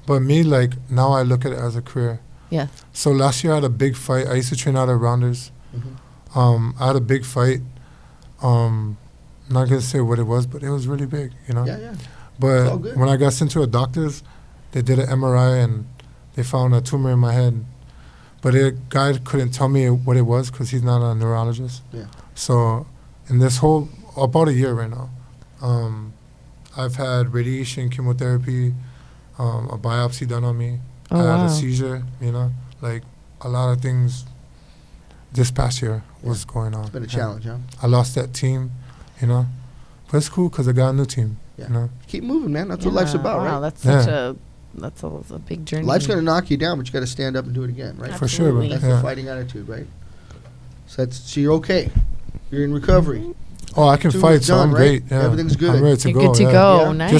Speaker 3: But me, like, now I look at it as a career.
Speaker 2: Yeah.
Speaker 3: So last year I had a big fight. I used to train out of Rounders. I had a big fight. Not going to say what it was, but it was really big, you know?
Speaker 1: Yeah, yeah.
Speaker 3: But
Speaker 1: all good.
Speaker 3: when I got sent to a doctor's, they did an MRI and they found a tumor in my head. But the guy couldn't tell me what it was because he's not a neurologist.
Speaker 1: Yeah.
Speaker 3: So in this whole, about a year right now, I've had radiation, chemotherapy, a biopsy done on me.
Speaker 2: Oh,
Speaker 3: I had
Speaker 2: wow.
Speaker 3: a seizure, you know, like a lot of things this past year was going on.
Speaker 1: It's been a challenge, huh?
Speaker 3: I lost that team, you know, but it's cool because I got a new team,
Speaker 1: Yeah.
Speaker 3: you know.
Speaker 1: Keep moving, man. That's what life's about,
Speaker 2: wow,
Speaker 1: right?
Speaker 2: That's
Speaker 3: Yeah.
Speaker 2: that's a big journey.
Speaker 1: Life's going to knock you down, but you got to stand up and do it again, right?
Speaker 3: For sure, bro.
Speaker 2: Absolutely.
Speaker 1: That's
Speaker 3: Yeah.
Speaker 1: the fighting attitude, right? So you're okay. You're in recovery.
Speaker 3: Oh, I can
Speaker 1: 2
Speaker 3: fight,
Speaker 1: weeks
Speaker 3: so
Speaker 1: done,
Speaker 3: I'm
Speaker 1: right?
Speaker 3: great. Yeah.
Speaker 1: Everything's good.
Speaker 3: I'm ready to
Speaker 2: You're
Speaker 3: go.
Speaker 2: good to
Speaker 3: yeah.
Speaker 2: go.
Speaker 1: Yeah.
Speaker 2: Nice.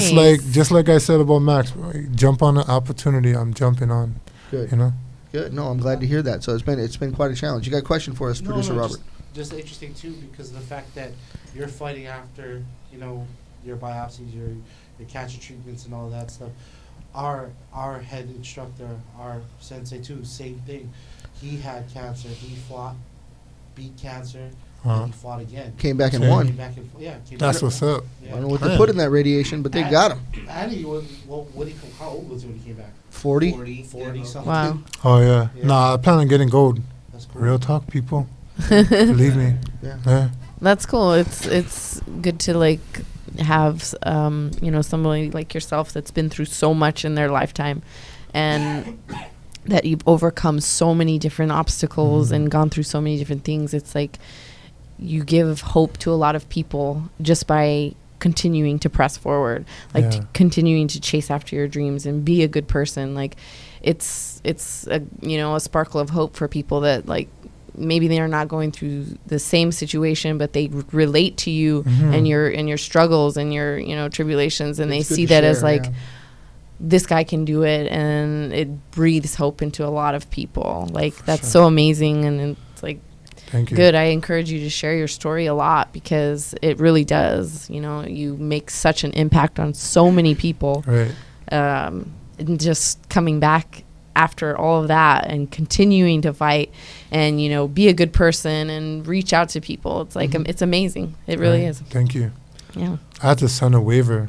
Speaker 3: Just like I said about Max, bro, jump on an opportunity. I'm jumping on.
Speaker 1: Good.
Speaker 3: You know.
Speaker 1: Good. No, I'm glad to hear that. So it's been quite a challenge. You got a question for us, Producer Robert?
Speaker 4: Just interesting too, because of the fact that you're fighting after, you know, your biopsies, your cancer treatments, and all that stuff. Our head instructor, our sensei too, same thing. He had cancer. He fought, beat cancer, and he fought again.
Speaker 1: Came back and
Speaker 3: Okay.
Speaker 1: won.
Speaker 4: Came back and came
Speaker 3: That's
Speaker 4: back
Speaker 3: what's
Speaker 4: and
Speaker 3: up.
Speaker 4: won.
Speaker 1: I
Speaker 4: Yeah.
Speaker 1: don't know what they put in that radiation, but they got him.
Speaker 4: And he was, how old was he when he came back?
Speaker 1: 40.
Speaker 4: 40 something.
Speaker 2: Wow.
Speaker 3: Oh yeah.
Speaker 4: Yeah.
Speaker 3: Nah, I plan on getting gold.
Speaker 4: That's cool.
Speaker 3: Real talk, people. Believe me.
Speaker 1: Yeah.
Speaker 3: Yeah.
Speaker 2: That's cool. It's good to like have somebody like yourself that's been through so much in their lifetime, and that you've overcome so many different obstacles and gone through so many different things. It's like you give hope to a lot of people just by continuing to press forward, like
Speaker 3: Yeah.
Speaker 2: continuing to chase after your dreams and be a good person. Like it's a sparkle of hope for people that like maybe they are not going through the same situation, but they relate to you and your struggles and your tribulations, and
Speaker 1: It's
Speaker 2: they
Speaker 1: good
Speaker 2: see
Speaker 1: to
Speaker 2: that as
Speaker 1: share,
Speaker 2: like
Speaker 1: yeah.
Speaker 2: this guy can do it, and it breathes hope into a lot of people. Like that's
Speaker 3: sure.
Speaker 2: so amazing, and it's like
Speaker 3: Thank you.
Speaker 2: good. I encourage you to share your story a lot because it really does. You make such an impact on so many people.
Speaker 3: Right.
Speaker 2: And just coming back after all of that and continuing to fight and be a good person and reach out to people. It's like it's amazing. It really
Speaker 3: Right.
Speaker 2: is.
Speaker 3: Thank you.
Speaker 2: Yeah.
Speaker 3: I had to sign a waiver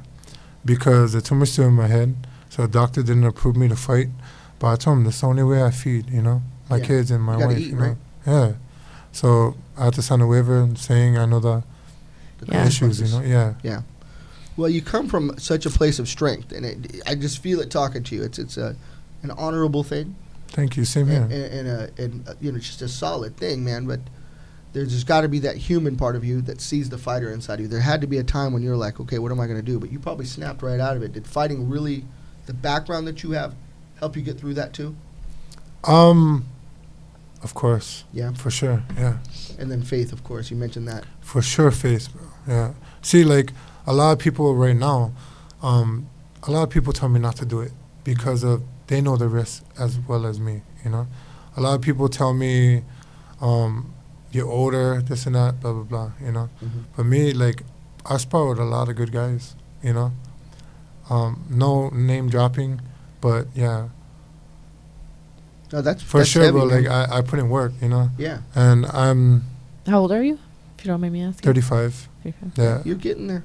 Speaker 3: because the tumor's still in my head, so the doctor didn't approve me to fight. But I told him that's the only way I feed, my
Speaker 1: Yeah.
Speaker 3: kids and my
Speaker 1: You gotta
Speaker 3: wife.
Speaker 1: eat,
Speaker 3: you know?
Speaker 1: right?
Speaker 3: Yeah. So I had to sign a waiver saying I know the
Speaker 2: Yeah.
Speaker 3: issues, Yeah.
Speaker 1: Yeah. Well, you come from such a place of strength, and I just feel it talking to you. It's an honorable thing,
Speaker 3: Thank you. Same here.
Speaker 1: and just a solid thing, man. But there's got to be that human part of you that sees the fighter inside of you. There had to be a time when you're like, okay, what am I going to do? But you probably snapped right out of it. Did fighting really, the background that you have, help you get through that too?
Speaker 3: Of course.
Speaker 1: Yeah.
Speaker 3: For sure. Yeah.
Speaker 1: And then faith, of course. You mentioned that.
Speaker 3: For sure, faith, bro. Yeah. See, like a lot of people right now, a lot of people tell me not to do it because of they know the risk as well as me. A lot of people tell me, you're older, this and that, blah blah blah. But me, like, I spar with a lot of good guys. No name dropping, but yeah.
Speaker 1: No, that's
Speaker 3: for
Speaker 1: that's
Speaker 3: sure,
Speaker 1: heavy,
Speaker 3: bro.
Speaker 1: man.
Speaker 3: Like I put in work, you know.
Speaker 1: Yeah.
Speaker 3: And I'm
Speaker 2: How old are you? If you don't mind me asking.
Speaker 3: 35.
Speaker 2: 35.
Speaker 3: Yeah.
Speaker 1: You're getting there,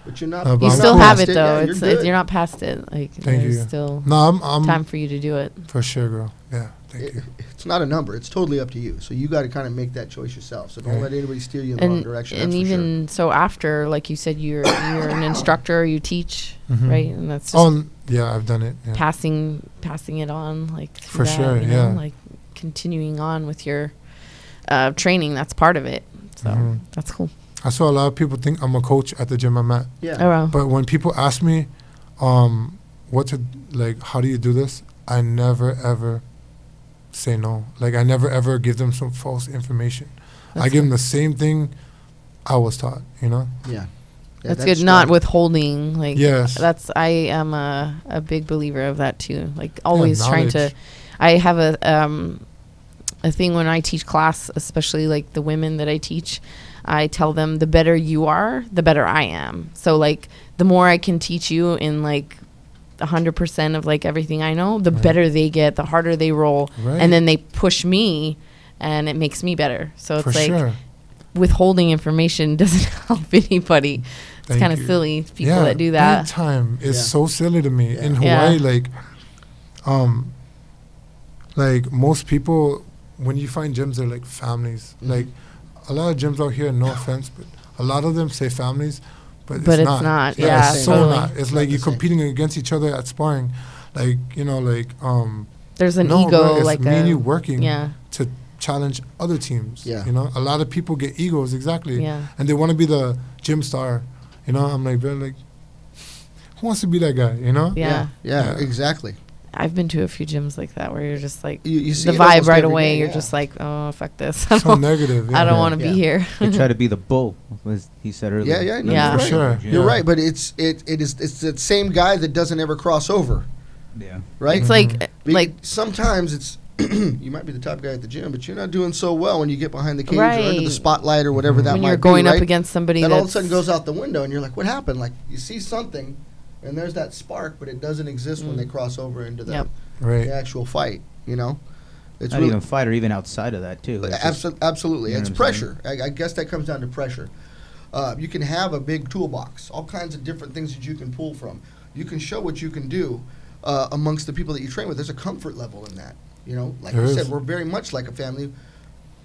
Speaker 1: but you're not.
Speaker 3: But
Speaker 2: You
Speaker 3: I'm
Speaker 2: still
Speaker 3: cool.
Speaker 2: have it though.
Speaker 1: Yeah,
Speaker 2: it's
Speaker 1: good.
Speaker 2: you're not past it. Like
Speaker 3: Thank
Speaker 2: there's
Speaker 3: you.
Speaker 2: still
Speaker 3: No, I'm
Speaker 2: time for you to do it.
Speaker 3: for sure, girl. Yeah. Thank you.
Speaker 1: It's not a number. It's totally up to you. So you got to kind of make that choice yourself. So don't
Speaker 3: Right.
Speaker 1: let anybody steer you in the wrong direction.
Speaker 2: And
Speaker 1: that's for
Speaker 2: even so, after, like you said, you're an instructor. You teach,
Speaker 3: Mhm.
Speaker 2: right? And that's just
Speaker 3: Oh, yeah, I've done it. Yeah.
Speaker 2: passing it on, like through
Speaker 3: For
Speaker 2: that,
Speaker 3: sure,
Speaker 2: you know,
Speaker 3: yeah.
Speaker 2: like continuing on with your training. That's part of it. So
Speaker 3: Mhm.
Speaker 2: that's cool.
Speaker 3: I saw a lot of people think I'm a coach at the gym I'm at.
Speaker 1: sure.
Speaker 2: Oh
Speaker 1: Yeah.
Speaker 2: wow.
Speaker 3: But when people ask me, what to like, how do you do this? I never ever say no. Like I never ever give them some false information. I
Speaker 2: That's
Speaker 3: give them the same thing I was taught. You know.
Speaker 1: Yeah.
Speaker 2: That's good. Not withholding. Like
Speaker 3: Yes.
Speaker 2: that's I am a big believer of that too. Like always trying to.
Speaker 3: knowledge.
Speaker 2: I have a thing when I teach class, especially like the women that I teach. I tell them the better you are, the better I am. So like the more I can teach you in like 100% of like everything I know, the
Speaker 3: Right.
Speaker 2: better they get, the harder they roll,
Speaker 3: Right.
Speaker 2: and then they push me, and it makes me better. So it's
Speaker 3: For
Speaker 2: like
Speaker 3: sure.
Speaker 2: withholding information doesn't help anybody. It's
Speaker 3: Thank
Speaker 2: kind of
Speaker 3: you.
Speaker 2: silly people that do that.
Speaker 3: Big time. It's
Speaker 1: Yeah.
Speaker 3: so silly to me.
Speaker 1: Yeah.
Speaker 3: In
Speaker 2: Yeah.
Speaker 3: Hawaii, like most people, when you find gyms, they're like families.
Speaker 1: Mhm.
Speaker 3: Like a lot of gyms out here, no offense, but a lot of them say families, but
Speaker 2: But
Speaker 3: it's
Speaker 2: it's
Speaker 3: not.
Speaker 2: not.
Speaker 1: It's not
Speaker 2: Yeah,
Speaker 1: the same.
Speaker 3: so
Speaker 2: totally.
Speaker 3: not. It's
Speaker 1: Not
Speaker 3: like
Speaker 1: the
Speaker 3: you're
Speaker 1: same.
Speaker 3: competing against each other at sparring. Like
Speaker 2: There's an
Speaker 3: no,
Speaker 2: ego,
Speaker 3: bro, it's
Speaker 2: like
Speaker 3: me and you working
Speaker 2: yeah,
Speaker 3: to challenge other teams.
Speaker 1: Yeah.
Speaker 3: You know, a lot of people get egos, exactly.
Speaker 2: yeah.
Speaker 3: And they want to be the gym star. You know, I'm like, bro, like, who wants to be that guy? You know?
Speaker 2: Yeah.
Speaker 1: Yeah.
Speaker 3: Yeah.
Speaker 1: Exactly.
Speaker 2: I've been to a few gyms like that where you're just like
Speaker 1: You see
Speaker 2: the
Speaker 1: it
Speaker 2: vibe
Speaker 1: almost
Speaker 2: right
Speaker 1: every
Speaker 2: away.
Speaker 1: day,
Speaker 2: You're
Speaker 1: yeah.
Speaker 2: just like, oh fuck this. I
Speaker 3: So
Speaker 2: don't,
Speaker 3: negative.
Speaker 2: I don't
Speaker 3: yeah.
Speaker 2: want to
Speaker 1: Yeah.
Speaker 2: be here.
Speaker 5: They try to be the bull, as he said earlier.
Speaker 1: Yeah. Yeah. No,
Speaker 2: Yeah.
Speaker 1: You're
Speaker 3: For
Speaker 1: right.
Speaker 3: sure.
Speaker 1: You're
Speaker 3: yeah.
Speaker 1: right. But it's the same guy that doesn't ever cross over.
Speaker 5: Yeah.
Speaker 1: Right.
Speaker 2: It's
Speaker 3: Mhm.
Speaker 2: like
Speaker 1: Sometimes it's you might be the top guy at the gym, but you're not doing so well when you get behind the cage or under the
Speaker 2: Right.
Speaker 1: spotlight or whatever that
Speaker 2: when
Speaker 1: might
Speaker 2: you're
Speaker 1: be.
Speaker 2: going up
Speaker 1: right?
Speaker 2: against somebody
Speaker 1: That
Speaker 2: that's
Speaker 1: all of a sudden goes out the window, and you're like, "What happened?" Like you see something, and there's that spark, but it doesn't exist when they cross over into the,
Speaker 2: Yep.
Speaker 3: Right.
Speaker 1: the actual fight. You know, it's
Speaker 5: Not
Speaker 1: really
Speaker 5: even fight or even outside of that, too. It's just-
Speaker 1: absolutely
Speaker 5: you know
Speaker 1: it's
Speaker 5: what I'm saying?
Speaker 1: pressure. I guess that comes down to pressure. You can have a big toolbox, all kinds of different things that you can pull from. You can show what you can do amongst the people that you train with. There's a comfort level in that. You know, like
Speaker 3: There
Speaker 1: you
Speaker 3: is.
Speaker 1: said, we're very much like a family.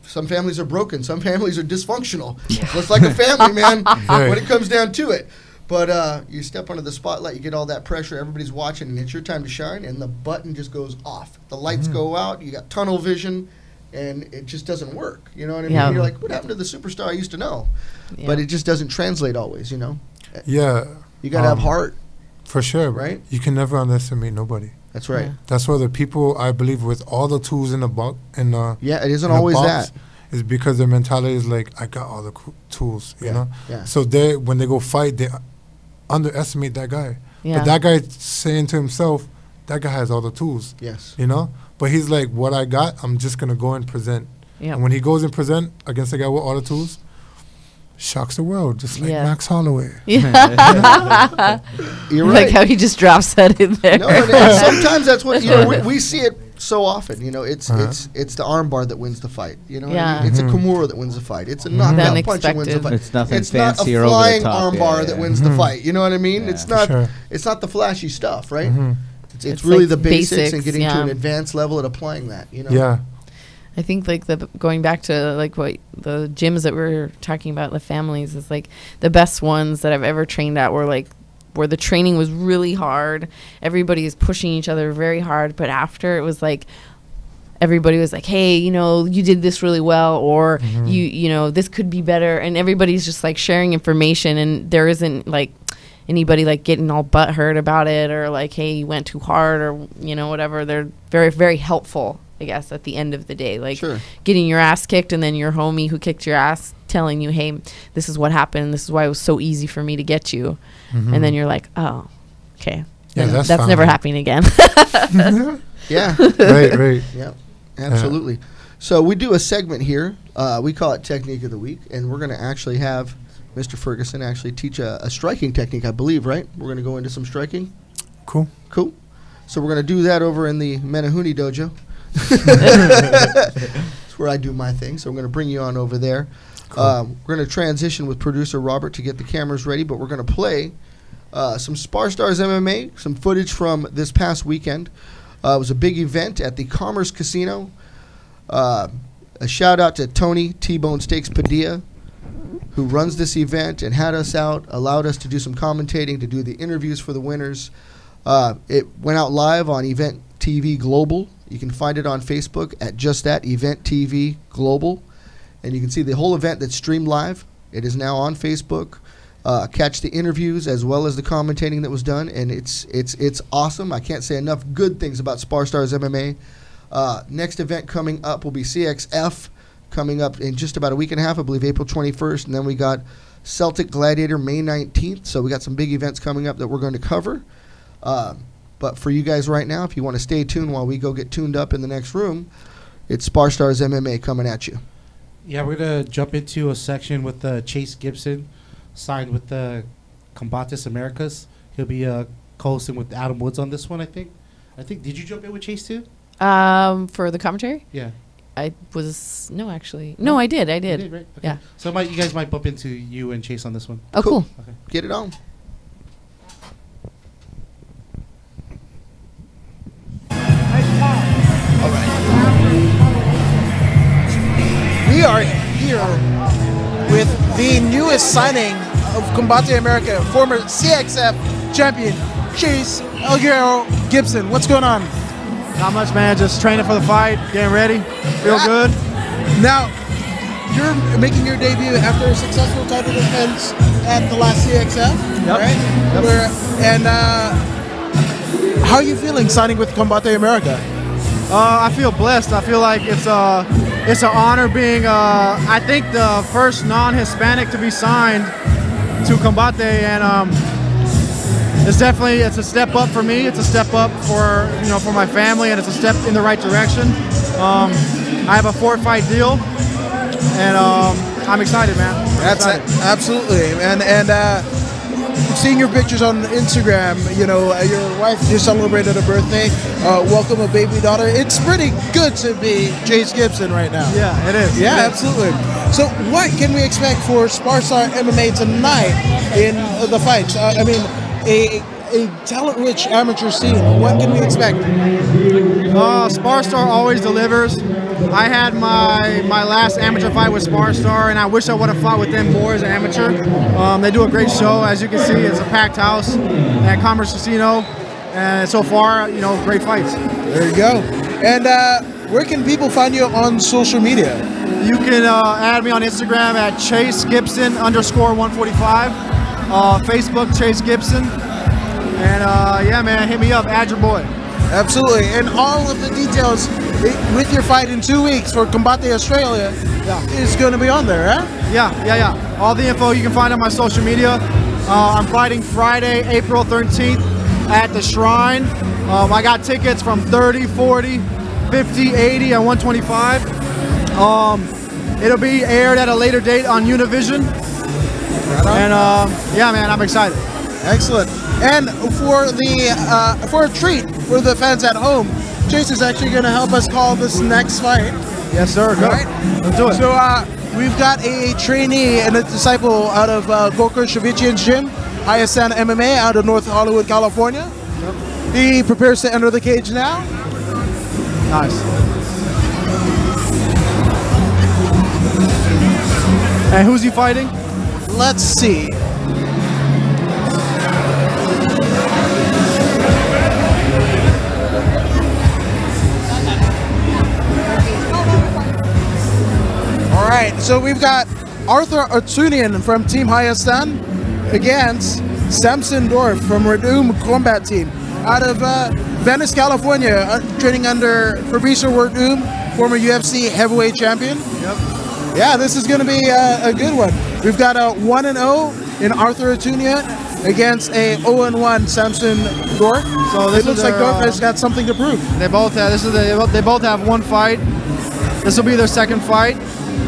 Speaker 1: Some families are broken. Some families are dysfunctional. Just like a family, man,
Speaker 3: Right.
Speaker 1: when it comes down to it. But you step under the spotlight, you get all that pressure, everybody's watching, and it's your time to shine, and the button just goes off. The lights go out, you got tunnel vision, and it just doesn't work. You know what I mean?
Speaker 2: Yeah.
Speaker 1: You're like, what happened to the superstar I used to know?
Speaker 2: yeah.
Speaker 1: But it just doesn't translate always, you know?
Speaker 3: Yeah.
Speaker 1: You got to have
Speaker 3: Um,
Speaker 1: heart.
Speaker 3: For sure.
Speaker 1: Right?
Speaker 3: You can never underestimate nobody.
Speaker 1: That's right.
Speaker 2: Yeah.
Speaker 3: That's why the people, I believe, with all the tools in the box,
Speaker 1: Yeah, it isn't
Speaker 3: in the
Speaker 1: always
Speaker 3: box,
Speaker 1: that.
Speaker 3: is because their mentality is like, I got all the tools, you know?
Speaker 1: Yeah.
Speaker 3: So they, when they go fight, they underestimate that guy.
Speaker 2: yeah.
Speaker 3: But that guy saying to himself, that guy has all the tools,
Speaker 1: Yes.
Speaker 3: you know? But he's like, what I got, I'm just going to go and present.
Speaker 2: yeah.
Speaker 3: And when he goes and present against the guy with all the tools, shocks the world, just like
Speaker 2: Yeah.
Speaker 3: Max Holloway.
Speaker 2: Yeah.
Speaker 1: You're
Speaker 2: Like
Speaker 1: right.
Speaker 2: how he just drops that in there.
Speaker 1: No, and sometimes that's what, you know, we see it so often. You know, it's the armbar that wins the fight. You know what I
Speaker 2: Yeah.
Speaker 1: mean? It's a
Speaker 3: Mhm.
Speaker 1: Kimura that wins the fight. It's a
Speaker 3: Mhm.
Speaker 1: knockout
Speaker 2: The
Speaker 1: punch that wins the
Speaker 2: unexpected.
Speaker 1: fight.
Speaker 5: It's nothing
Speaker 1: It's not
Speaker 5: fancy
Speaker 1: a
Speaker 5: or over the
Speaker 1: flying
Speaker 5: top.
Speaker 1: armbar
Speaker 5: Yeah,
Speaker 1: that
Speaker 5: yeah.
Speaker 1: wins the
Speaker 3: Mhm.
Speaker 1: fight. You know what I mean?
Speaker 5: Yeah.
Speaker 1: It's not.
Speaker 3: Sure.
Speaker 1: It's not the flashy stuff, right?
Speaker 3: Mhm.
Speaker 1: It's
Speaker 2: It's
Speaker 1: really
Speaker 2: like
Speaker 1: the basics and
Speaker 2: basics,
Speaker 1: getting to
Speaker 2: yeah.
Speaker 1: an advanced level at applying that. You know.
Speaker 3: Yeah.
Speaker 2: I think like going back to like what the gyms that we're talking about, the families, is like the best ones that I've ever trained at were like where the training was really hard. Everybody is pushing each other very hard, but after it was like everybody was like, hey, you know, you did this really well, or
Speaker 3: Mhm.
Speaker 2: you know, this could be better, and everybody's just like sharing information, and there isn't like anybody like getting all butthurt about it, or like, hey, you went too hard, or you know, whatever. They're very, very helpful, I guess, at the end of the day. Like
Speaker 1: Sure.
Speaker 2: getting your ass kicked, and then your homie who kicked your ass telling you, hey, this is what happened, this is why it was so easy for me to get you.
Speaker 3: Mhm.
Speaker 2: And then you're like, oh, okay.
Speaker 3: Yeah,
Speaker 2: That's
Speaker 3: that's
Speaker 2: never
Speaker 3: family.
Speaker 2: happening again.
Speaker 1: Yeah.
Speaker 3: Right, right.
Speaker 1: Yeah, absolutely. So we do a segment here. We call it Technique of the Week, and we're going to actually have Mr. Ferguson actually teach a striking technique, I believe, right? We're going to go into some striking.
Speaker 3: Cool.
Speaker 1: Cool. So we're going to do that over in the Menahuni dojo. That's where I do my thing. So I'm going to bring you on over there. Cool. We're going to transition with producer Robert to get the cameras ready, but we're going to play some Spar Stars MMA, some footage from this past weekend. It was a big event at the Commerce Casino. A shout out to Tony T-Bone Steaks Padilla, who runs this event and had us out, allowed us to do some commentating, to do the interviews for the winners. It went out live on Event TV Global. You can find it on Facebook at just that, Event TV Global. And you can see the whole event that's streamed live. It is now on Facebook. Catch the interviews as well as the commentating that was done, and it's awesome. I can't say enough good things about Spar Stars MMA. Next event coming up will be CXF, coming up in just about a week and a half, I believe April 21st, and then we got Celtic Gladiator May 19th. So we got some big events coming up that we're going to cover. But for you guys right now, if you want to stay tuned while we go get tuned up in the next room, it's Spar Stars MMA coming at you.
Speaker 4: Yeah, we're going to jump into a section with Chase Gibson, signed with the Combates Americas. He'll be co-hosting with Adam Woods on this one, I think. Did you jump in with Chase too?
Speaker 2: For the commentary?
Speaker 4: Yeah.
Speaker 2: I did. I did.
Speaker 4: Right? Okay.
Speaker 2: Yeah.
Speaker 4: So you guys might bump into you and Chase on this one.
Speaker 2: Oh, cool.
Speaker 1: Okay. Get it on.
Speaker 6: All right. We are here with the newest signing of Combate America, former CXF champion, Chase El Guerrero Gibson. What's going on?
Speaker 7: Not much, man. Just training for the fight, getting ready. Feel good.
Speaker 6: Now, you're making your debut after a successful title defense at the last CXF, right? Yep. How are you feeling signing with Combate America?
Speaker 7: I feel blessed. I feel like it's an honor being, I think, the first non-Hispanic to be signed to Combate, and it's a step up for me. It's a step up for my family, and it's a step in the right direction. I have a 4-fight deal, and I'm excited, man.
Speaker 6: Absolutely, and seeing your pictures on Instagram, your wife just celebrated a birthday, welcome a baby daughter. It's pretty good to be Chase Gibson right now.
Speaker 7: Yeah, it is.
Speaker 6: Yeah, absolutely. So what can we expect for Spar Star MMA tonight in the fights? A talent-rich amateur scene. What can we expect?
Speaker 7: Spar Star always delivers. I had my last amateur fight with Spar Star, and I wish I would have fought with them more as an amateur. They do a great show. As you can see, it's a packed house at Commerce Casino, and so far, great fights.
Speaker 6: There you go. And where can people find you on social media?
Speaker 7: You can add me on Instagram at ChaseGibson_145, Facebook Chase Gibson. And yeah, man, hit me up, add your boy.
Speaker 6: Absolutely, and all of the details with your fight in 2 weeks for Combate Australia is going to be on there, right?
Speaker 7: Yeah. All the info you can find on my social media. I'm fighting Friday, April 13th at the Shrine. I got tickets from 30, 40, 50, 80, and 125. It'll be aired at a later date on Univision. And yeah, man, I'm excited.
Speaker 6: Excellent. And for a treat for the fans at home, Chase is actually going to help us call this next fight.
Speaker 7: Yes, sir. Go.
Speaker 6: Right?
Speaker 7: Let's do it.
Speaker 6: So we've got a trainee and a disciple out of Gokar Shavichian's gym, ISN MMA, out of North Hollywood, California. Yep. He prepares to enter the cage now.
Speaker 7: Nice. And who's he fighting?
Speaker 6: Let's see. All right, so we've got Arthur Artunian from Team Hayastan against Samson Dorf from Redoom Combat Team out of Venice, California, training under Fabricio Redoom, former UFC heavyweight champion.
Speaker 7: Yep.
Speaker 6: Yeah, this is going to be a good one. We've got a 1-0 in Arthur Artunian against a 0-1 Samson Dorf. So it looks like Dorf has got something to prove.
Speaker 7: They both have. They both have one fight. This will be their second fight.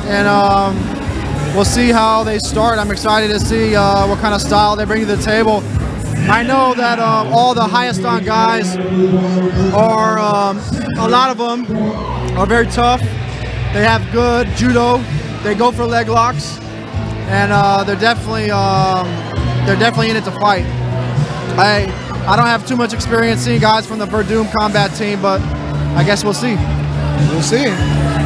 Speaker 7: And we'll see how they start. I'm excited to see what kind of style they bring to the table. I know that all the highest on guys are, a lot of them are very tough. They have good judo. They go for leg locks, and they're definitely in it to fight. I don't have too much experience seeing guys from the Verdum combat team, but I guess we'll see.
Speaker 6: We'll see.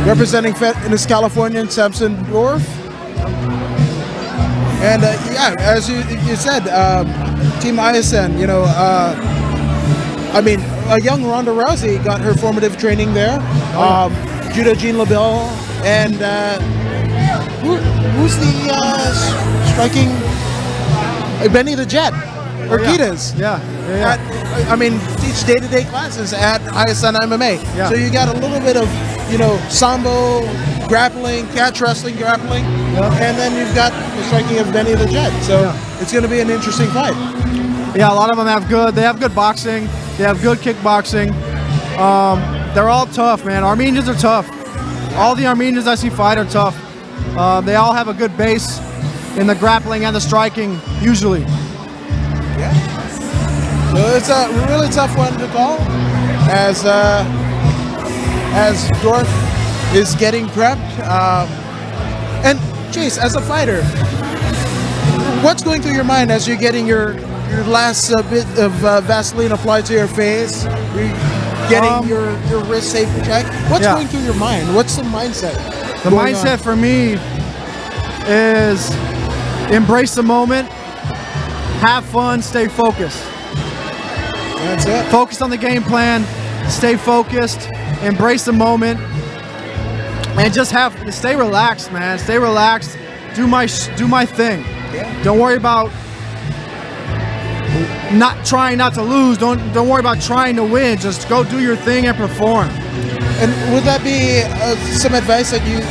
Speaker 6: Representing Fitness California, Samson Dorf. And yeah, as you said, Team ISN, you know, I mean, a young Ronda Rousey got her formative training there. Judo Jean LaBelle, and who's the striking? Benny the Jet, Urquidez.
Speaker 7: Yeah.
Speaker 6: I mean, teach day-to-day classes at ISN MMA.
Speaker 7: Yeah.
Speaker 6: So you got a little bit of, you know, sambo, grappling, catch wrestling, grappling, and then you've got the striking of Benny the Jet. So it's going to be an interesting fight.
Speaker 7: Yeah, a lot of them they have good boxing, they have good kickboxing. They're all tough, man. Armenians are tough. All the Armenians I see fight are tough. They all have a good base in the grappling and the striking, usually.
Speaker 6: Yeah. So it's a really tough one to call, as Dorf is getting prepped. And Chase, as a fighter, what's going through your mind as you're getting your last bit of Vaseline applied to your face? Getting your wrist safe check. What's going through your mind? What's the mindset?
Speaker 7: The mindset for me is embrace the moment, have fun, stay focused.
Speaker 6: That's it.
Speaker 7: Focus on the game plan, stay focused, embrace the moment, and just stay relaxed, man. Stay relaxed. Do my thing. Yeah. Don't worry about trying not to lose. Don't worry about trying to win. Just go do your thing and perform.
Speaker 6: And would that be some advice that you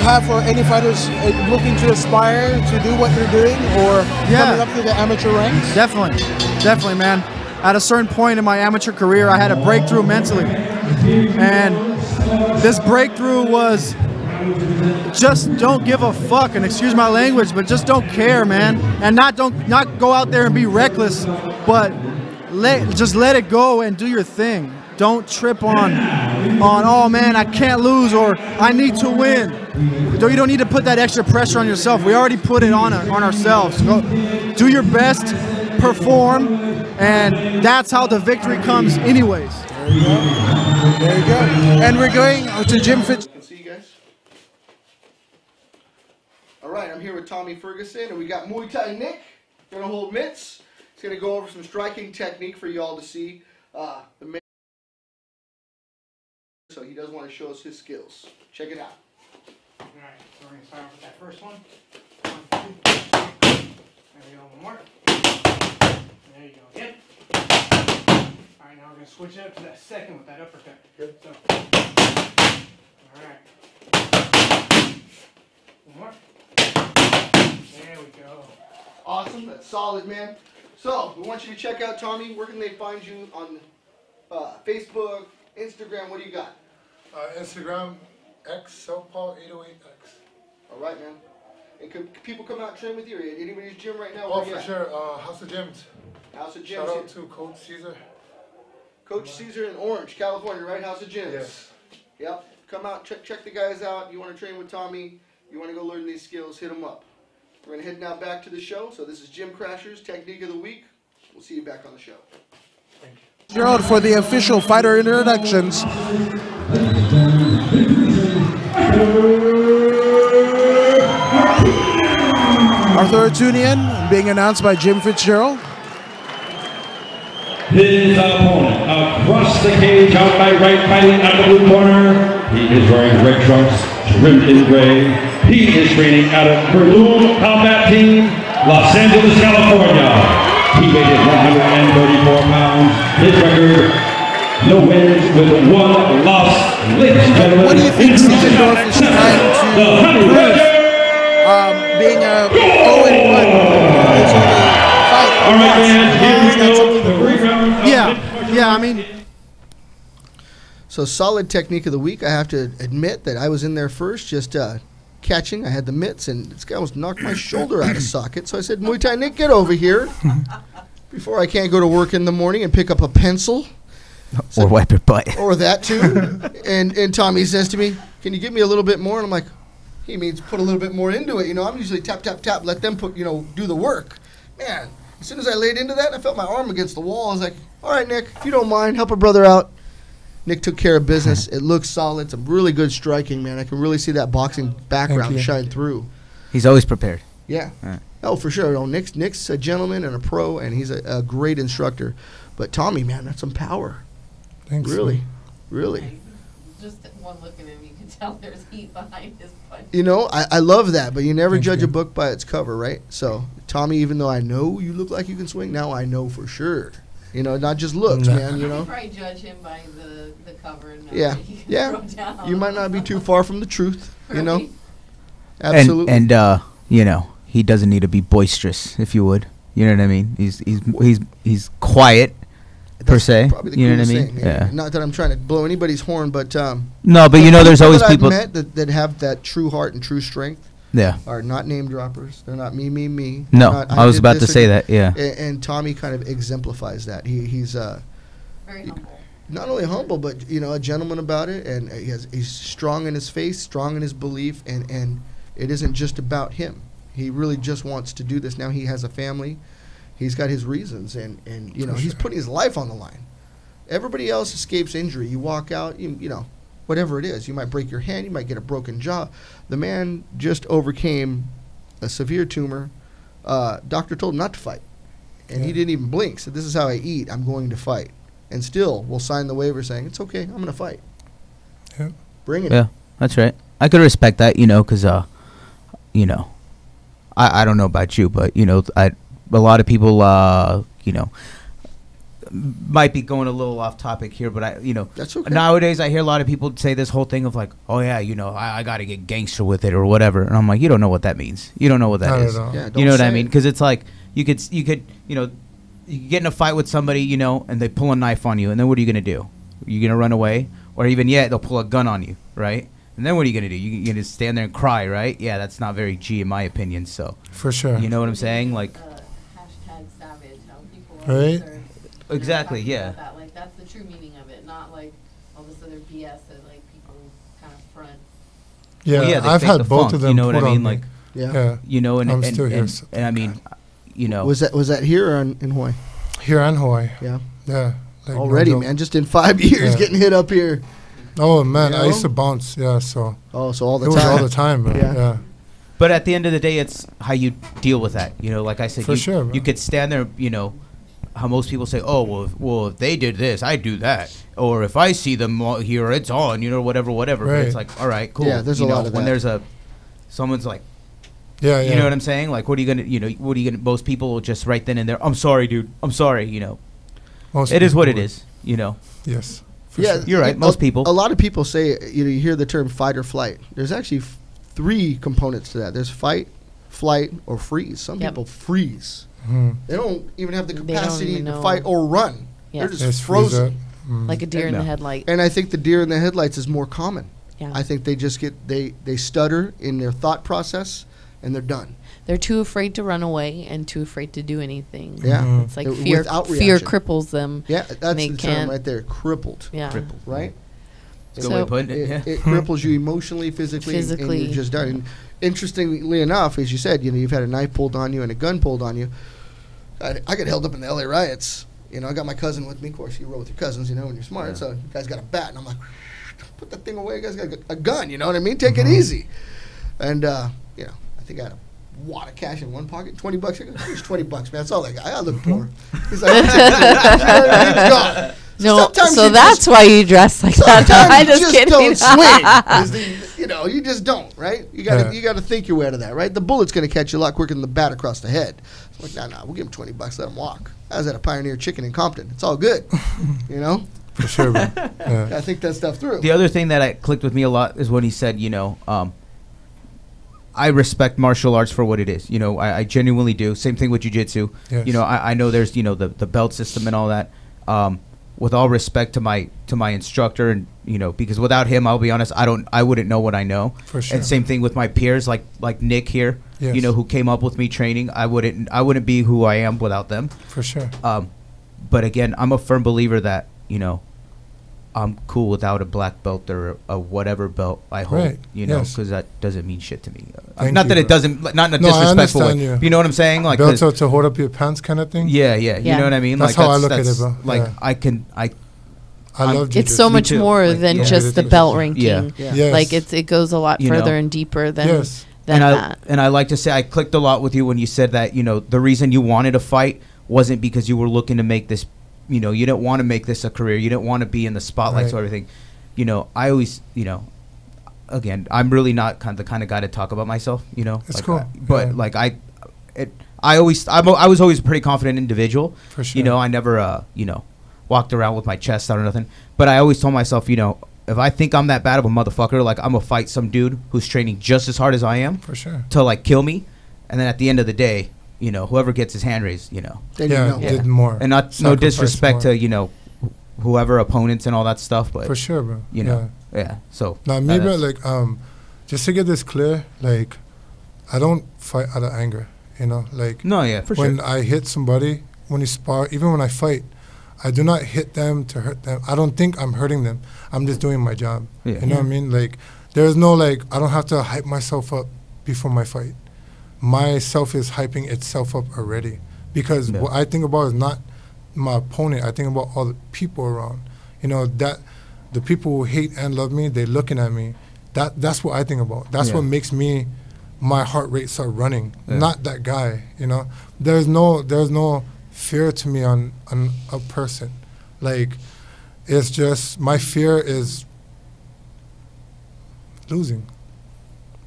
Speaker 6: have for any fighters looking to aspire to do what they're doing, or coming up through the amateur ranks?
Speaker 7: Definitely, man. At a certain point in my amateur career, I had a breakthrough mentally, and this breakthrough was just don't give a fuck, and excuse my language, but just don't care, man, and not go out there and be reckless, but just let it go and do your thing. Don't trip on oh man, I can't lose, or I need to win. You don't need to put that extra pressure on yourself. We already put it on ourselves. Go do your best, perform, and that's how the victory comes anyways.
Speaker 6: There you go. There you go. And we're going to Jim Fitz.
Speaker 1: Can see you guys. All right, I'm here with Tommy Ferguson, and we got Muay Thai Nick. Gonna hold mitts. He's gonna go over some striking technique for y'all to see. So he does want to show us his skills. Check it out.
Speaker 8: All right, so we're gonna start off with that first one. 1, 2. There we go. One more. There you go. Again. All right, now we're gonna switch it up to that second with that uppercut. Good. So. All right. One more. There we go.
Speaker 1: Awesome. That's solid, man. So we want you to check out Tommy. Where can they find you on Facebook, Instagram? What do you got?
Speaker 3: Instagram, X, Southpaw808X.
Speaker 1: All right, man. And can people come out and train with you? Or anybody's gym right now?
Speaker 3: Oh, for sure. House of Gyms.
Speaker 1: House of Gyms.
Speaker 3: Shout out to Coach Caesar.
Speaker 1: Coach Caesar in Orange, California, right? House of Gyms.
Speaker 3: Yes.
Speaker 1: Yep. Come out, check the guys out. You want to train with Tommy? You want to go learn these skills? Hit them up. We're going to head now back to the show. So this is Gym Crashers, Technique of the Week. We'll see you back on the show.
Speaker 3: Thank you.
Speaker 6: Gerald for the official fighter introductions. Arthur Artunian being announced by Jim Fitzgerald.
Speaker 9: His opponent across the cage, out by right, fighting out the blue corner. He is wearing red trunks, trimmed in gray. He is training out of Verdum Combat Team, Los Angeles, California. He weighed 134 pounds. His record, no wins with 1 loss. Ladies and gentlemen,
Speaker 6: what do you think Stephen Dorff is trying to prove? Being a 0-1 is only fight.
Speaker 9: All right, man, here we go. The rebound.
Speaker 7: Yeah, I mean.
Speaker 1: So solid technique of the week. I have to admit that I was in there first, just catching. I had the mitts, and this guy almost knocked my shoulder out of socket. So I said, Muay Thai Nick, get over here. before I can't go to work in the morning and pick up a pencil.
Speaker 5: Or wipe your butt.
Speaker 1: Or that too. and Tommy says to me, "Can you give me a little bit more?" And I'm like, he means put a little bit more into it. You know, I'm usually tap, tap, tap, let them put, do the work. Man, as soon as I laid into that, I felt my arm against the wall. I was like, all right, Nick, if you don't mind, help a brother out. Nick took care of business. It looks solid. It's a really good striking, man. I can really see that boxing background shine through.
Speaker 5: He's always prepared.
Speaker 1: Yeah. Right. Oh, for sure. Nick's a gentleman and a pro, and he's a great instructor. But Tommy, man, that's some power.
Speaker 3: Thanks.
Speaker 1: Really, really.
Speaker 2: Just one look at him, you can tell there's heat behind his punch.
Speaker 1: I love that, but you never judge a book by its cover, right? So, Tommy, even though I know you look like you can swing, now I know for sure. Not just looks, man,
Speaker 2: You probably judge him by the cover. And
Speaker 1: yeah. You might not be too far from the truth,
Speaker 2: right.
Speaker 1: Absolutely.
Speaker 5: And he doesn't need to be boisterous, if you would. You know what I mean? He's quiet. Per se,
Speaker 1: probably the
Speaker 5: you know what I mean?
Speaker 1: Thing, yeah. Not that I'm trying to blow anybody's horn, but
Speaker 5: no, but there's always people
Speaker 1: that I've met that have that true heart and true strength.
Speaker 5: Yeah,
Speaker 1: are not name droppers. They're not me.
Speaker 5: No, I was about to say that. Yeah,
Speaker 1: and Tommy kind of exemplifies that. He's
Speaker 2: very humble.
Speaker 1: Not only humble, but a gentleman about it, and he's strong in his faith, strong in his belief, and it isn't just about him. He really just wants to do this. Now he has a family. He's got his reasons, and he's putting his life on the line. Everybody else escapes injury. You walk out, whatever it is. You might break your hand. You might get a broken jaw. The man just overcame a severe tumor. Doctor told him not to fight, and he didn't even blink. Said, "This is how I eat. I'm going to fight." And still will sign the waiver saying, "It's okay. I'm going to fight."
Speaker 3: Yeah.
Speaker 1: Bring it.
Speaker 5: Yeah, that's right. I could respect that, because, I don't know about you, but, a lot of people, might be going a little off topic here, but
Speaker 1: that's okay.
Speaker 5: Nowadays I hear a lot of people say this whole thing of like, oh yeah, I got to get gangster with it or whatever, and I'm like, you don't know what that means. You don't know what that is.
Speaker 1: Yeah,
Speaker 5: you know what I mean? Because it's like you could get in a fight with somebody, and they pull a knife on you, and then what are you gonna do? Are you gonna run away, or even they'll pull a gun on you, right? And then what are you gonna do? You're gonna stand there and cry, right? Yeah, that's not very G in my opinion. So
Speaker 3: for sure,
Speaker 5: you know what I'm saying, like.
Speaker 2: Savage, how people
Speaker 3: right?
Speaker 5: Exactly, yeah.
Speaker 2: That. Like, that's the true meaning of it, not like all this other BS that like people kind of front.
Speaker 3: Yeah,
Speaker 5: well,
Speaker 3: I've had both of them.
Speaker 5: You know what I mean? Like,
Speaker 1: yeah.
Speaker 5: And
Speaker 3: I'm still here.
Speaker 5: And I mean,
Speaker 1: Was that here or in Hawaii?
Speaker 3: Here in Hawaii.
Speaker 1: Yeah.
Speaker 3: Yeah. Like
Speaker 1: already, man, just in 5 years, getting hit up here.
Speaker 3: Oh man, I used to bounce. Yeah, so.
Speaker 1: Oh, so all the time.
Speaker 3: It was all the time, man. Yeah.
Speaker 5: But at the end of the day, it's how you deal with that. Like I said, you could stand there, how most people say, oh, well, if they did this, I do that. Or if I see them here, it's on, whatever.
Speaker 3: Right.
Speaker 5: But it's like, all right, cool.
Speaker 1: Yeah, there's a lot of
Speaker 5: when
Speaker 1: that.
Speaker 5: Someone's like,
Speaker 3: yeah.
Speaker 5: You know what I'm saying? Like, what are you going to, most people will just right then and there, I'm sorry, dude. I'm sorry, It is what it is,
Speaker 3: Yes.
Speaker 1: Yeah,
Speaker 5: you're right. Most people.
Speaker 1: A lot of people say, you hear the term fight or flight. There's actually 3 components to that. There's fight, flight, or freeze. Some people freeze. They don't even have the capacity to fight or run. They're just frozen.
Speaker 2: Like a deer in the headlight.
Speaker 1: And I think the deer in the headlights is more common.
Speaker 2: Yeah.
Speaker 1: I think they just they stutter in their thought process and they're done.
Speaker 2: They're too afraid to run away and too afraid to do anything.
Speaker 1: Yeah.
Speaker 2: It's like fear cripples them.
Speaker 1: Yeah, that's the term right there, crippled.
Speaker 2: Yeah.
Speaker 1: Crippled, right?
Speaker 5: That's a good way of putting it.
Speaker 1: It cripples you emotionally, physically. And you're just done. And interestingly enough, as you said, you've had a knife pulled on you and a gun pulled on you. I get held up in the LA riots. I got my cousin with me. Of course, you roll with your cousins, when you're smart. Yeah. So you guys got a bat, and I'm like, put that thing away. You guys got a gun, you know what I mean? Take it easy. And, I think I had a wad of cash in one pocket, $20. I go, here's $20, man. That's all I got. I look poor. He's like, it's gone.
Speaker 2: No, so that's why you dress like that.
Speaker 1: I just don't swing. You just don't, right? You got to think your way out of that, right? The bullet's going to catch you a lot quicker than the bat across the head. It's like, nah, we'll give him $20, let him walk. I was at a Pioneer Chicken in Compton. It's all good,
Speaker 3: For sure, man. Yeah.
Speaker 1: I think that stuff through.
Speaker 5: The other thing that clicked with me a lot is when he said, I respect martial arts for what it is. I genuinely do. Same thing with jiu-jitsu.
Speaker 3: Yes.
Speaker 5: I know there's, the belt system and all that. with all respect to my instructor, and because without him, I'll be honest, I wouldn't know what I know.
Speaker 3: For sure.
Speaker 5: And same thing with my peers, like Nick here,
Speaker 3: Yes.
Speaker 5: who came up with me training. I wouldn't be who I am without them.
Speaker 3: For sure.
Speaker 5: But again, I'm a firm believer that I'm cool without a black belt or a whatever belt I hold.
Speaker 3: Right. Yes.
Speaker 5: Because that doesn't mean shit to me.
Speaker 3: Thank
Speaker 5: Not
Speaker 3: you,
Speaker 5: that it
Speaker 3: bro.
Speaker 5: doesn't, not in a
Speaker 3: No, I
Speaker 5: disrespectful way.
Speaker 3: understand you.
Speaker 5: You know what I'm saying? Like
Speaker 3: Belt to hold up your pants kind of thing?
Speaker 5: yeah, you know what I mean.
Speaker 3: That's
Speaker 5: like
Speaker 3: how I look at it, bro.
Speaker 5: Like
Speaker 3: Yeah. I
Speaker 5: I'm-
Speaker 3: love
Speaker 2: It's
Speaker 3: jiu-jitsu.
Speaker 2: so
Speaker 5: Me
Speaker 2: much
Speaker 5: too.
Speaker 2: more
Speaker 5: Like,
Speaker 2: than
Speaker 5: yeah.
Speaker 2: just the belt ranking.
Speaker 5: Yeah.
Speaker 3: Yes.
Speaker 2: Like it goes a lot further and deeper than
Speaker 3: Yes.
Speaker 2: than
Speaker 5: and
Speaker 2: that.
Speaker 5: I like to say I clicked a lot with you when you said that the reason you wanted to fight wasn't because you were looking to make this, you didn't want to make this a career. You didn't want to be in the spotlights or everything. I always, again, I'm really not the kind of guy to talk about myself.
Speaker 3: It's
Speaker 5: like,
Speaker 3: cool.
Speaker 5: But
Speaker 3: Yeah.
Speaker 5: like I was always a pretty confident individual.
Speaker 3: For sure.
Speaker 5: I never, walked around with my chest out or nothing. But I always told myself, if I think I'm that bad of a motherfucker, like I'm gonna fight some dude who's training just as hard as I am
Speaker 3: For sure.
Speaker 5: to like kill me, and then at the end of the day, whoever gets his hand raised,
Speaker 1: Then
Speaker 3: Yeah, did more.
Speaker 5: and no
Speaker 3: Sacrifice
Speaker 5: disrespect
Speaker 3: more.
Speaker 5: to whoever opponents and all that stuff, but
Speaker 3: For sure, bro.
Speaker 5: yeah. So
Speaker 3: Now, me, bro,
Speaker 5: that's-
Speaker 3: like, just to get this clear, like, I don't fight out of anger, like,
Speaker 5: no, yeah, for
Speaker 3: when
Speaker 5: sure.
Speaker 3: I hit somebody, when you spar, even when I fight, I do not hit them to hurt them. I don't think I'm hurting them. I'm just doing my job.
Speaker 5: Yeah.
Speaker 3: You know what I mean? Like, there's no, like, I don't have to hype myself up before my fight. Myself is hyping itself up already. Because
Speaker 5: Yeah.
Speaker 3: what I think about is not my opponent. I think about all the people around. That the people who hate and love me, they're looking at me. That's what I think about. That's
Speaker 5: Yeah.
Speaker 3: what makes my heart rate start running.
Speaker 5: Yeah.
Speaker 3: Not that guy, There's no fear to me on a person. Like, it's just, my fear is losing.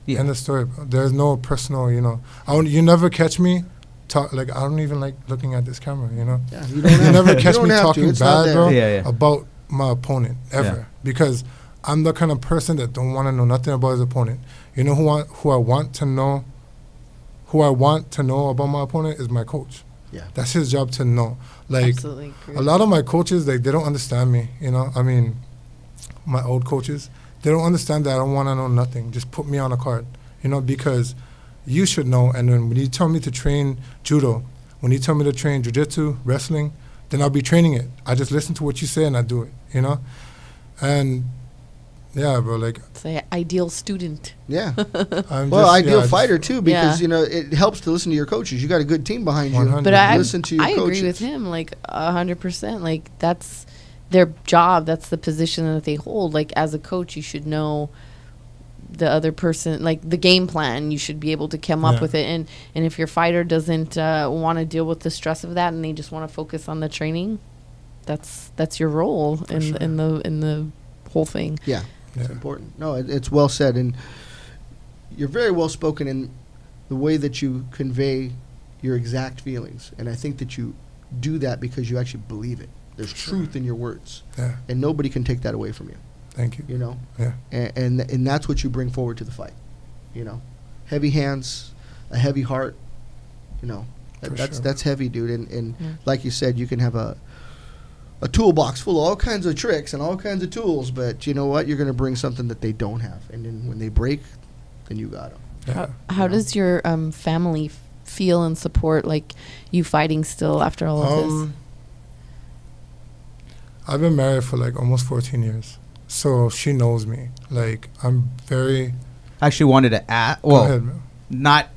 Speaker 5: Yeah.
Speaker 3: End of story, bro. There's no personal, you never catch me talk, like, I don't even like looking at this camera,
Speaker 1: Yeah, you
Speaker 3: You never catch
Speaker 1: don't
Speaker 3: me
Speaker 1: have to.
Speaker 3: talking
Speaker 1: It's not
Speaker 3: bad,
Speaker 1: there.
Speaker 3: bro,
Speaker 5: Yeah.
Speaker 3: about my opponent, ever.
Speaker 5: Yeah.
Speaker 3: Because I'm the kind of person that don't want to know nothing about his opponent. You know who I want to know about my opponent is my coach.
Speaker 1: Yeah.
Speaker 3: That's his job to know. Like,
Speaker 2: Absolutely agree.
Speaker 3: a lot of my coaches, like, they don't understand me, I mean, my old coaches, they don't understand that I don't want to know nothing. Just put me on a card, because you should know. And then when you tell me to train judo, when you tell me to train jiu-jitsu, wrestling, then I'll be training it. I just listen to what you say and I do it, And, yeah, bro, like,
Speaker 2: It's an ideal student.
Speaker 1: Yeah.
Speaker 3: I'm
Speaker 1: Well,
Speaker 3: just,
Speaker 1: ideal
Speaker 3: yeah,
Speaker 1: fighter too, because
Speaker 2: Yeah.
Speaker 1: it helps to listen to your coaches. You got a good team behind you.
Speaker 3: 100.
Speaker 2: But I
Speaker 1: Listen to your
Speaker 2: agree
Speaker 1: coaches.
Speaker 2: with him, like 100%. Like that's their job. That's the position that they hold. Like as a coach, you should know the other person, like the game plan. You should be able to come up
Speaker 3: Yeah.
Speaker 2: with it. And if your fighter doesn't want to deal with the stress of that, and they just want to focus on the training, that's your role
Speaker 3: sure.
Speaker 2: in the whole thing.
Speaker 1: Yeah.
Speaker 3: Yeah.
Speaker 1: It's important. No, it's well said, and you're very well spoken in the way that you convey your exact feelings, and I think that you do that because you actually believe it. There's truth in your words,
Speaker 3: Yeah.
Speaker 1: and nobody can take that away from you.
Speaker 3: Thank you. Yeah.
Speaker 1: And that's what you bring forward to the fight. Heavy hands, a heavy heart.
Speaker 3: For sure.
Speaker 1: That's heavy, dude. And
Speaker 2: Yeah.
Speaker 1: like you said, you can have a toolbox full of all kinds of tricks and all kinds of tools, but you know what? You're going to bring something that they don't have, and then when they break, then you got them.
Speaker 3: Yeah.
Speaker 2: How does your family feel and support like you fighting still after all of this?
Speaker 3: I've been married for like almost 14 years, so she knows me. Like, I'm very.
Speaker 5: I actually wanted to add,
Speaker 3: Go
Speaker 5: well,
Speaker 3: ahead, man.
Speaker 5: not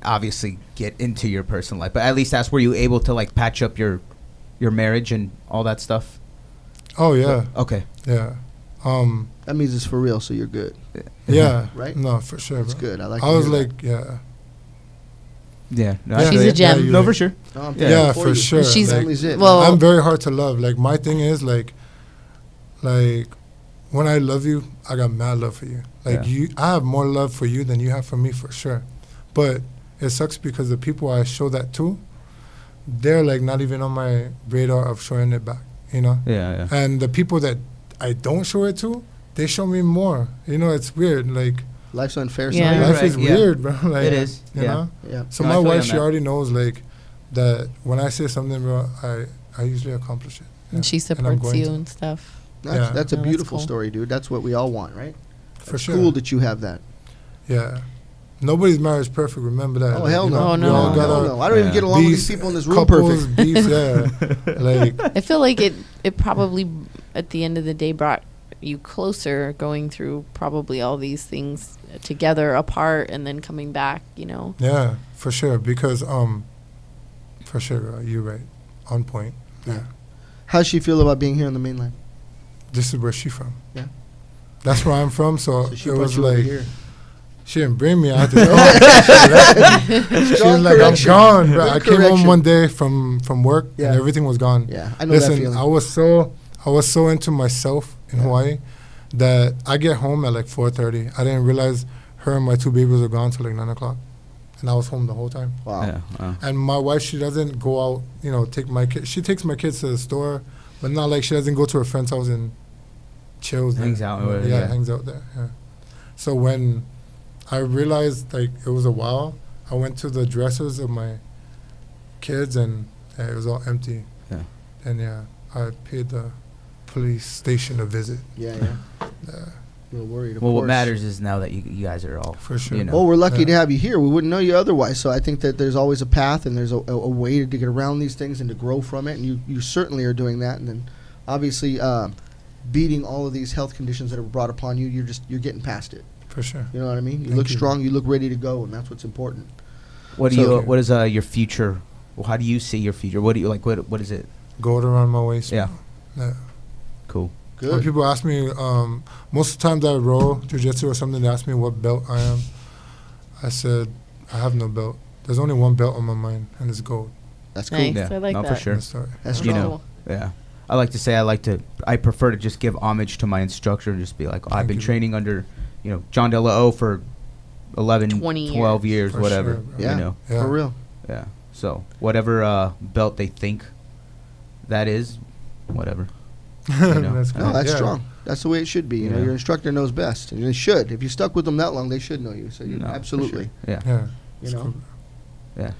Speaker 5: obviously get into your personal life, but at least ask, were you able to like patch up your marriage and all that stuff?
Speaker 3: Oh yeah,
Speaker 5: Okay.
Speaker 3: yeah,
Speaker 1: That means it's for real, so you're good.
Speaker 3: yeah.
Speaker 1: Right?
Speaker 3: No, for sure.
Speaker 1: That's
Speaker 3: bro.
Speaker 1: good. I like.
Speaker 3: I
Speaker 1: to
Speaker 3: was
Speaker 1: hear that.
Speaker 3: like, yeah,
Speaker 5: Yeah. No,
Speaker 3: Yeah.
Speaker 5: I
Speaker 2: She's
Speaker 5: feel
Speaker 2: a
Speaker 5: you.
Speaker 2: gem.
Speaker 3: you're
Speaker 5: No,
Speaker 3: right.
Speaker 5: for sure.
Speaker 1: No, I'm
Speaker 5: Yeah.
Speaker 3: Yeah,
Speaker 1: thankful
Speaker 3: for
Speaker 1: you.
Speaker 3: sure.
Speaker 2: She's-
Speaker 3: Like,
Speaker 1: Family's it.
Speaker 2: well-
Speaker 3: I'm very hard to love. Like, my thing is like when I love you, I got mad love for you. Like,
Speaker 5: Yeah.
Speaker 3: I have more love for you than you have for me, for sure. But it sucks because the people I show that to, they're like not even on my radar of showing it back.
Speaker 5: Yeah.
Speaker 3: And the people that I don't show it to, they show me more. It's weird. Like,
Speaker 1: Life's unfair.
Speaker 2: Yeah.
Speaker 1: sometimes.
Speaker 3: life
Speaker 5: right,
Speaker 3: is
Speaker 5: yeah.
Speaker 3: weird, bro. Like,
Speaker 5: It is,
Speaker 3: You
Speaker 5: yeah.
Speaker 3: know?
Speaker 1: Yeah.
Speaker 3: So
Speaker 5: No, I
Speaker 3: my
Speaker 5: feel you
Speaker 3: wife,
Speaker 5: on
Speaker 3: she
Speaker 5: that.
Speaker 3: already knows, like, that when I say something, bro, I usually accomplish it.
Speaker 2: And she supports you and stuff.
Speaker 1: That's a beautiful
Speaker 2: cool.
Speaker 1: story, dude. That's what we all want, right?
Speaker 3: For sure.
Speaker 1: Cool that you have that.
Speaker 3: Yeah. Nobody's marriage perfect. Remember that.
Speaker 1: Oh, hell no.
Speaker 2: Oh, no.
Speaker 1: No. I don't even get along with these people in this room
Speaker 3: couples,
Speaker 1: perfect.
Speaker 3: Beefs, yeah. Like,
Speaker 2: I feel like it probably, at the end of the day, brought you closer, going through probably all these things together, apart, and then coming back, you know?
Speaker 3: Yeah, for sure. Because, for sure, you're right. On point. Yeah.
Speaker 1: How's she feel about being here on the mainland?
Speaker 3: This is where she from.
Speaker 1: Yeah.
Speaker 3: That's where I'm from, so
Speaker 1: she
Speaker 3: it was
Speaker 1: brought you over
Speaker 3: like...
Speaker 1: here.
Speaker 3: She didn't bring me out. She was like, I'm gone, bro. I came home one day from work and everything was gone.
Speaker 1: Yeah, I know
Speaker 3: Listen,
Speaker 1: that feeling.
Speaker 3: I was so into myself in Hawaii that I get home at like 4:30. I didn't realize her and my 2 babies were gone till like 9 o'clock, and I was home the whole time.
Speaker 1: Wow.
Speaker 5: Yeah, wow.
Speaker 3: And my wife, she doesn't go out, take my kids. She takes my kids to the store, but not like she doesn't go to her friend's house and chills.
Speaker 5: Hangs
Speaker 3: there.
Speaker 5: out with her,
Speaker 3: Yeah,
Speaker 5: yeah.
Speaker 3: hangs out there. Yeah. So when I realized like it was a while, I went to the dressers of my kids and it was all empty.
Speaker 5: Yeah.
Speaker 3: And I paid the police station a visit.
Speaker 1: Yeah. A little worried, of
Speaker 5: Well,
Speaker 1: course.
Speaker 5: what matters is now that you guys are all
Speaker 3: For sure.
Speaker 5: You know.
Speaker 1: Well, we're lucky to have you here. We wouldn't know you otherwise. So I think that there's always a path and there's a way to get around these things and to grow from it. And you certainly are doing that. And then obviously beating all of these health conditions that are brought upon you, you're getting past it.
Speaker 3: For sure.
Speaker 1: You know what I mean? You
Speaker 3: Thank
Speaker 1: look
Speaker 3: you.
Speaker 1: strong. You look ready to go, and that's what's important.
Speaker 5: What do
Speaker 1: So-
Speaker 5: you? What is your future? Well, how do you see your future? What do you like? What is it?
Speaker 3: Gold around my waist.
Speaker 5: Yeah.
Speaker 3: Yeah.
Speaker 5: Cool.
Speaker 3: When
Speaker 1: Good.
Speaker 3: people ask me, most of the times I roll jiu-jitsu or something, they ask me what belt I am. I said, I have no belt. There's only one belt on my mind, and it's gold.
Speaker 1: That's cool.
Speaker 2: Nice.
Speaker 5: Yeah,
Speaker 2: I like
Speaker 5: no,
Speaker 2: that.
Speaker 5: for sure.
Speaker 3: That's the story.
Speaker 1: That's
Speaker 5: You
Speaker 1: strong.
Speaker 5: know, yeah. I like to say I prefer to just give homage to my instructor and just be like, I've been
Speaker 3: you.
Speaker 5: training under, John De La O for 11,
Speaker 2: 20
Speaker 5: 12 years,
Speaker 3: For
Speaker 5: whatever.
Speaker 3: sure, bro.
Speaker 1: Yeah.
Speaker 5: You know,
Speaker 3: Yeah.
Speaker 1: For real.
Speaker 5: yeah. So whatever belt they think that is, whatever. know.
Speaker 3: That's
Speaker 5: No,
Speaker 1: No,
Speaker 3: great.
Speaker 1: that's
Speaker 3: Yeah.
Speaker 1: strong. That's the way it should be. You know,
Speaker 5: Yeah.
Speaker 1: your instructor knows best, and they should. If you stuck with them that long, they should know you. So you
Speaker 5: No, for
Speaker 1: absolutely.
Speaker 5: Yeah.
Speaker 3: Yeah.
Speaker 1: You
Speaker 3: It's
Speaker 1: know.
Speaker 3: cool.
Speaker 5: Yeah.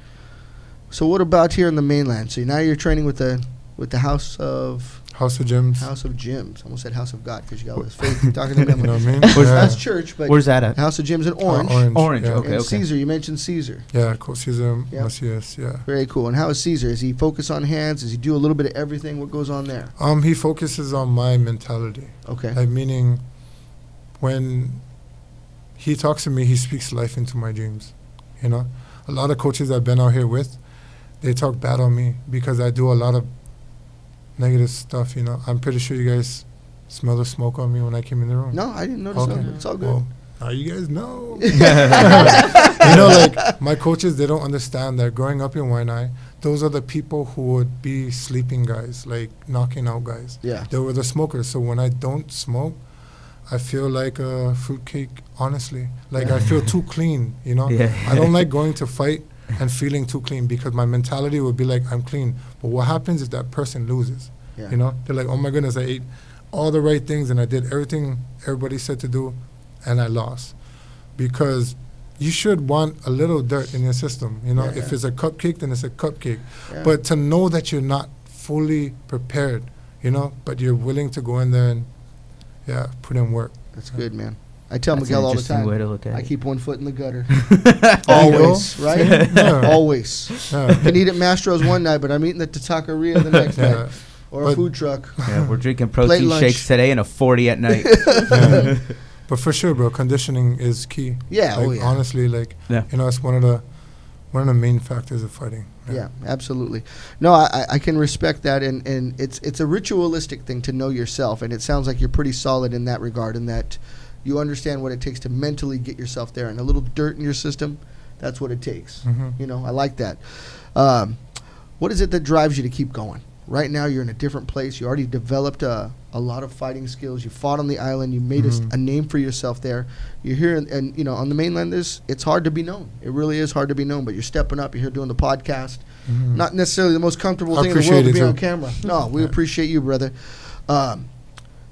Speaker 1: So what about here in the mainland? So now you're training with the House of
Speaker 3: House of Gyms.
Speaker 1: Gyms. Almost said House of God because you got all this faith. You're talking to them.
Speaker 3: You know what I mean?
Speaker 5: Where's
Speaker 3: yeah.
Speaker 1: That's church, but
Speaker 5: Where's that at?
Speaker 1: House of Gyms in Orange.
Speaker 5: Orange,
Speaker 3: Yeah.
Speaker 5: okay.
Speaker 1: And Caesar, you mentioned Caesar.
Speaker 3: Yeah, Coach Caesar
Speaker 1: Yeah.
Speaker 3: Macias, yeah.
Speaker 1: Very cool. And how is Caesar? Is he focus on hands? Does he do a little bit of everything? What goes on there?
Speaker 3: He focuses on my mentality.
Speaker 1: Okay.
Speaker 3: Like, meaning, when he talks to me, he speaks life into my dreams. You know? A lot of coaches I've been out here with, they talk bad on me because I do a lot of negative stuff, you know. I'm pretty sure you guys smell the smoke on me when I came in the room.
Speaker 1: No, I didn't notice
Speaker 3: Okay.
Speaker 1: that. It's all good.
Speaker 3: Well, now you guys know. You know, like, my coaches, they don't understand that growing up in Waianae, those are the people who would be sleeping guys, like knocking out guys.
Speaker 1: Yeah.
Speaker 3: They were the smokers. So when I don't smoke, I feel like a fruitcake, honestly. Like, I feel too clean, you know?
Speaker 5: Yeah.
Speaker 3: I don't like going to fight and feeling too clean because my mentality would be like, I'm clean. But what happens if that person loses?
Speaker 1: Yeah.
Speaker 3: You know? They're like, oh my goodness, I ate all the right things and I did everything everybody said to do and I lost. Because you should want a little dirt in your system, you know?
Speaker 1: Yeah,
Speaker 3: If
Speaker 1: yeah.
Speaker 3: it's a cupcake, then it's a cupcake.
Speaker 1: Yeah.
Speaker 3: But to know that you're not fully prepared, you know, but you're willing to go in there and, yeah, put in work.
Speaker 1: That's good, man. I tell
Speaker 5: That's
Speaker 1: Miguel
Speaker 5: an
Speaker 1: all the
Speaker 5: interesting
Speaker 1: time.
Speaker 5: way to look at
Speaker 1: I
Speaker 5: it.
Speaker 1: keep one foot in the gutter.
Speaker 3: There you go.
Speaker 1: Always, right?
Speaker 3: Yeah.
Speaker 1: Always.
Speaker 3: Yeah.
Speaker 1: Can eat at Mastro's one night, but I'm eating at the taqueria the next
Speaker 3: Yeah.
Speaker 1: night. Or a
Speaker 3: But-
Speaker 1: food truck.
Speaker 5: Yeah, we're drinking
Speaker 1: Plate
Speaker 5: protein
Speaker 1: lunch.
Speaker 5: shakes today and a 40 at night.
Speaker 3: Yeah. But for sure, bro, conditioning is key.
Speaker 1: Yeah,
Speaker 3: Like,
Speaker 1: oh yeah.
Speaker 3: honestly, like,
Speaker 5: Yeah.
Speaker 3: you know, it's one of the main factors of fighting.
Speaker 1: Yeah, absolutely. No, I can respect that, and it's a ritualistic thing to know yourself, and it sounds like you're pretty solid in that regard, in that you understand what it takes to mentally get yourself there, and a little dirt in your system, that's what it takes.
Speaker 3: Mhm.
Speaker 1: You know, I like that. What is it that drives you to keep going? Right now, you're in a different place. You already developed a lot of fighting skills. You fought on the island. You made a name for yourself there. You're here, and you know, on the mainland, it's hard to be known. It really is hard to be known. But you're stepping up. You're here doing the podcast.
Speaker 3: Mhm.
Speaker 1: Not necessarily the most comfortable
Speaker 3: I
Speaker 1: thing in the
Speaker 3: appreciate
Speaker 1: world to
Speaker 3: it
Speaker 1: be
Speaker 3: too.
Speaker 1: on camera. No, we
Speaker 3: Yeah.
Speaker 1: appreciate you, brother.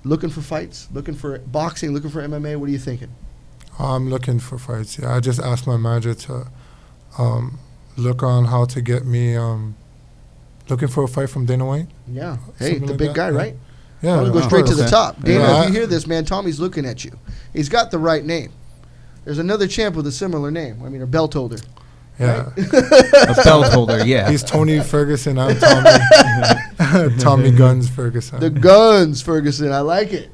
Speaker 1: Looking for fights, looking for boxing, looking for MMA. What are you thinking?
Speaker 3: I'm looking for fights. Yeah, I just asked my manager to look on how to get me looking for a fight from Dana White.
Speaker 1: Yeah. Hey,
Speaker 3: Something
Speaker 1: the
Speaker 3: like
Speaker 1: big
Speaker 3: that,
Speaker 1: guy,
Speaker 3: yeah.
Speaker 1: right?
Speaker 3: Yeah.
Speaker 1: I'm gonna go straight to the top. Dana,
Speaker 3: Yeah.
Speaker 1: if you hear this, man, Tommy's looking at you. He's got the right name. There's another champ with a similar name. I mean, a belt holder.
Speaker 3: Yeah.
Speaker 5: A belt holder, yeah.
Speaker 3: He's Tony Ferguson. I'm Tommy. Tommy Guns Ferguson.
Speaker 1: The Guns Ferguson. I like it.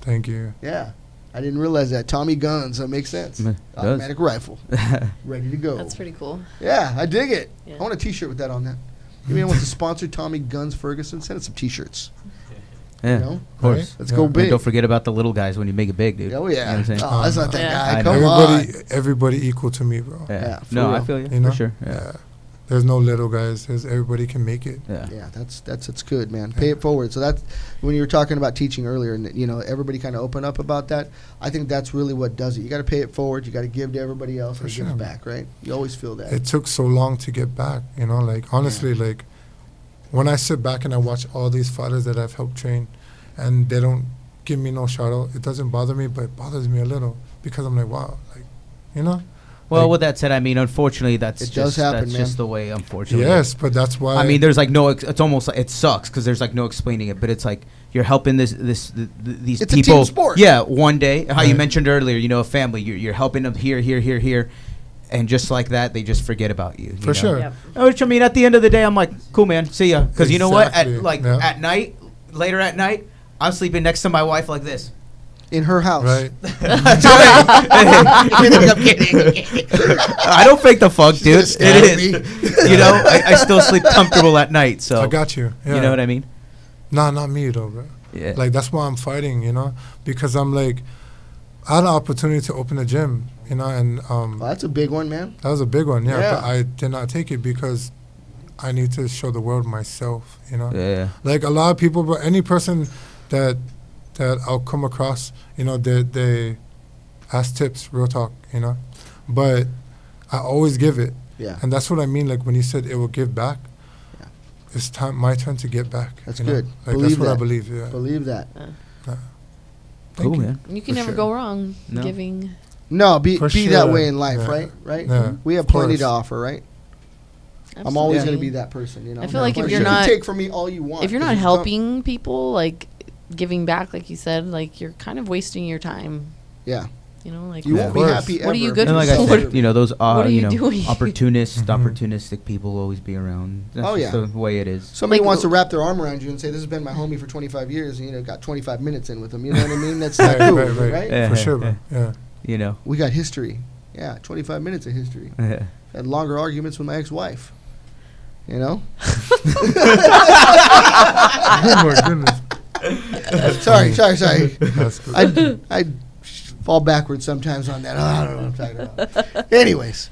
Speaker 3: Thank you.
Speaker 1: Yeah. I didn't realize that. Tommy Guns. That makes sense. Automatic rifle. Ready to go.
Speaker 2: That's pretty cool.
Speaker 1: Yeah, I dig it.
Speaker 2: Yeah.
Speaker 1: I want a T-shirt with that on that. If anyone wants to sponsor Tommy Guns Ferguson, send us some T-shirts.
Speaker 5: Yeah,
Speaker 1: You know?
Speaker 5: of course.
Speaker 1: Let's go
Speaker 5: And
Speaker 1: big.
Speaker 5: don't forget about the little guys when you make it big, dude.
Speaker 1: Oh,
Speaker 5: You know
Speaker 1: yeah.
Speaker 5: what I'm saying?
Speaker 1: Oh, that's not that
Speaker 2: Yeah.
Speaker 1: guy. Come on.
Speaker 3: Everybody equal to me, bro.
Speaker 1: Yeah, for
Speaker 5: no,
Speaker 1: real.
Speaker 5: I feel you,
Speaker 3: You know?
Speaker 5: for sure. Yeah.
Speaker 3: Yeah. There's no little guys. There's everybody can make it.
Speaker 5: Yeah.
Speaker 1: Yeah, that's good, man. Pay it forward. So that's when you were talking about teaching earlier, and you know everybody kind of opened up about that. I think that's really what does it. You got to pay it forward. You got to give to everybody else and
Speaker 3: sure,
Speaker 1: give
Speaker 3: man.
Speaker 1: back, right? You always feel that.
Speaker 3: It took so long to get back, you know, like honestly, like when I sit back and I watch all these fighters that I've helped train and they don't give me no shout out, it doesn't bother me, but it bothers me a little because I'm like, wow, like, you know?
Speaker 5: Well,
Speaker 3: Like-
Speaker 5: with that said, I mean, unfortunately, that's
Speaker 1: It
Speaker 5: just
Speaker 1: does happen,
Speaker 5: that's
Speaker 1: man.
Speaker 5: just the way. Unfortunately,
Speaker 3: Yes, but that's why.
Speaker 5: I mean, there's like no. It's almost like it sucks because there's like no explaining it. But it's like you're helping these
Speaker 1: It's a
Speaker 5: people.
Speaker 1: team sport.
Speaker 5: Yeah, one day, how you
Speaker 3: Right.
Speaker 5: mentioned earlier, you know, a family. You're helping them here, and just like that, they just forget about you.
Speaker 3: For
Speaker 5: know?
Speaker 3: sure.
Speaker 2: Yep.
Speaker 5: Which I mean, at the end of the day, I'm like, cool, man, see ya. Because you know what?
Speaker 3: Exactly,
Speaker 5: At like
Speaker 3: yeah.
Speaker 5: at night, later at night, I'm sleeping next to my wife like this.
Speaker 1: In her house.
Speaker 3: right?
Speaker 1: I'm kidding.
Speaker 5: I don't fake the funk, dude.
Speaker 1: gonna stab
Speaker 5: It is. You know, I still sleep comfortable at night. So
Speaker 3: I got you. Yeah.
Speaker 5: You know what I mean?
Speaker 3: Nah, not me though, bro.
Speaker 5: Yeah.
Speaker 3: Like that's why I'm fighting, you know, because I'm like, I had an opportunity to open a gym, you know, and
Speaker 1: Well, that's a big one, man.
Speaker 3: that was a big one, yeah,
Speaker 1: Yeah.
Speaker 3: But I did not take it because I need to show the world myself, you know.
Speaker 5: Yeah.
Speaker 3: Like a lot of people, but any person that I'll come across, you know, they ask tips, real talk, you know, but I always give it,
Speaker 1: Yeah.
Speaker 3: and that's what I mean. Like when you said it will give back,
Speaker 1: Yeah.
Speaker 3: it's time, my turn to get back.
Speaker 1: That's
Speaker 3: you know?
Speaker 1: good.
Speaker 3: Like
Speaker 1: Believe
Speaker 3: that's what I
Speaker 1: that.
Speaker 3: believe. Yeah.
Speaker 1: Believe that.
Speaker 3: Thank
Speaker 5: Cool,
Speaker 3: you.
Speaker 5: man.
Speaker 2: You can
Speaker 3: For
Speaker 2: never
Speaker 3: sure.
Speaker 2: go wrong
Speaker 5: No.
Speaker 2: giving.
Speaker 1: No, be
Speaker 3: For
Speaker 1: that
Speaker 3: sure.
Speaker 1: way in life,
Speaker 3: Yeah.
Speaker 1: right? Right.
Speaker 3: Yeah.
Speaker 1: We have
Speaker 3: Of
Speaker 1: plenty
Speaker 3: course.
Speaker 1: to offer, right? I'm always
Speaker 2: Absolutely.
Speaker 1: going to be that person, you know.
Speaker 2: I feel like if
Speaker 1: But
Speaker 2: you're
Speaker 1: you can
Speaker 2: not-
Speaker 1: take from me all you want.
Speaker 2: If you're
Speaker 1: 'cause
Speaker 2: not
Speaker 1: it's
Speaker 2: helping people, like giving back, like you said, like you're kind of wasting your time.
Speaker 1: Yeah.
Speaker 2: You know, like
Speaker 1: You
Speaker 3: Yeah.
Speaker 1: won't be
Speaker 3: Of course.
Speaker 1: happy ever.
Speaker 2: What are you
Speaker 1: if
Speaker 2: good
Speaker 1: you
Speaker 5: And like
Speaker 2: for?
Speaker 5: I
Speaker 1: don't
Speaker 5: said,
Speaker 1: serve.
Speaker 5: you know, those
Speaker 2: What are
Speaker 5: you
Speaker 2: you
Speaker 5: know,
Speaker 2: doing?
Speaker 5: opportunistic people will always be around. That's
Speaker 1: Oh,
Speaker 5: just
Speaker 1: yeah.
Speaker 5: the way it is.
Speaker 1: Somebody
Speaker 2: Like-
Speaker 1: wants to wrap their arm around you and say, "This has been my homie for 25 years," and you know, got 25 minutes in with him. You know what I mean? That's not
Speaker 3: Right,
Speaker 1: cool,
Speaker 3: right,
Speaker 1: right?
Speaker 3: right.
Speaker 5: Yeah.
Speaker 3: For sure, bro. Yeah.
Speaker 5: You know.
Speaker 1: We got history. Yeah, 25 minutes of history. Had longer arguments with my ex-wife. You know?
Speaker 3: Oh my goodness.
Speaker 1: sorry.
Speaker 3: That's good.
Speaker 1: I fall backwards sometimes on that. I don't know what I'm talking about. Anyways,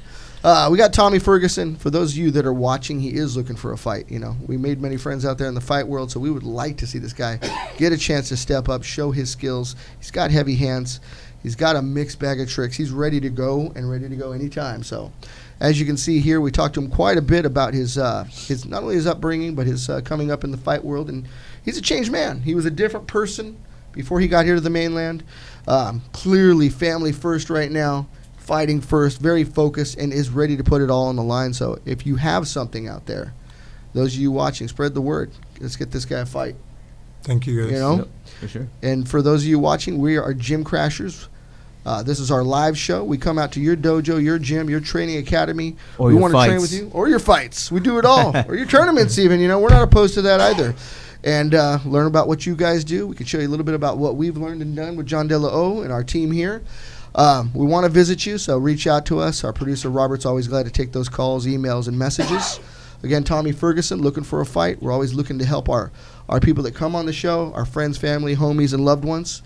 Speaker 1: we got Tommy Ferguson. For those of you that are watching, he is looking for a fight. You know, we made many friends out there in the fight world, so we would like to see this guy get a chance to step up, show his skills. He's got heavy hands. He's got a mixed bag of tricks. He's ready to go and ready to go anytime. So, as you can see here, we talked to him quite a bit about his not only his upbringing, but his coming up in the fight world. And he's a changed man. He was a different person before he got here to the mainland. Clearly family first right now, fighting first, very focused, and is ready to put it all on the line. So if you have something out there, those of you watching, spread the word. Let's get this guy a fight.
Speaker 3: Thank you guys.
Speaker 1: You know?
Speaker 5: Yep, for sure.
Speaker 1: And for those of you watching, we are Gym Crashers. This is our live show. We come out to your dojo, your gym, your training academy.
Speaker 5: Or
Speaker 1: we
Speaker 5: your
Speaker 1: want to train
Speaker 5: fights.
Speaker 1: with you. Or your fights. We do it all. Or your tournaments even. You know, we're not opposed to that either. And learn about what you guys do. We can show you a little bit about what we've learned and done with John De La O and our team here. We want to visit you, so reach out to us. Our producer Robert's always glad to take those calls, emails, and messages. Again, Tommy Ferguson, looking for a fight. We're always looking to help our people that come on the show, our friends, family, homies, and loved ones.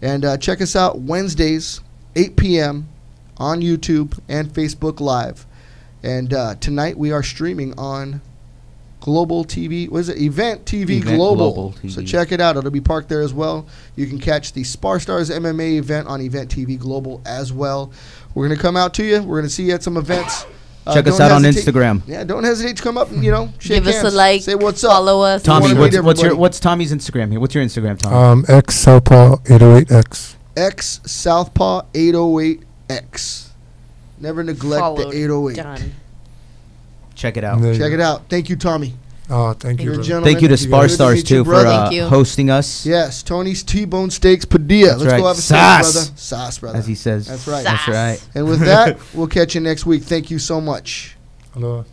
Speaker 1: And check us out Wednesdays, 8 p.m. on YouTube and Facebook Live. And tonight we are streaming on Global TV. What is it? Event TV
Speaker 5: Event
Speaker 1: Global.
Speaker 5: Global TV.
Speaker 1: So check it out. It'll be parked there as well. You can catch the Spar Stars MMA event on Event TV Global as well. We're going to come out to you. We're going to see you at some events.
Speaker 5: Check us
Speaker 1: don't
Speaker 5: out on
Speaker 1: hesitate-
Speaker 5: Instagram.
Speaker 1: Yeah, don't hesitate to come up and, shake
Speaker 2: Give us
Speaker 1: hands.
Speaker 2: a like.
Speaker 1: Say what's up.
Speaker 2: Follow us.
Speaker 1: Tommy,
Speaker 5: Tommy,
Speaker 1: wanna meet everybody.
Speaker 5: what's Tommy's Instagram here? What's your Instagram, Tommy?
Speaker 3: X Southpaw 808X.
Speaker 1: X Southpaw 808X. Never neglect
Speaker 2: Followed.
Speaker 1: the 808.
Speaker 2: Done.
Speaker 5: Check it out.
Speaker 3: There you
Speaker 1: Check
Speaker 3: go.
Speaker 1: it out. Thank you, Tommy.
Speaker 3: Oh, thank you.
Speaker 5: Thank you to Spar Stars too for hosting us.
Speaker 1: Yes, Tony's T-Bone Steaks Padilla.
Speaker 5: That's
Speaker 1: Let's
Speaker 5: right.
Speaker 1: go have a
Speaker 5: Sauce.
Speaker 1: steak, brother. Sauce, brother.
Speaker 5: As he says.
Speaker 1: That's right.
Speaker 5: That's right.
Speaker 1: And with that, we'll catch you next week. Thank you so much.
Speaker 3: Hello.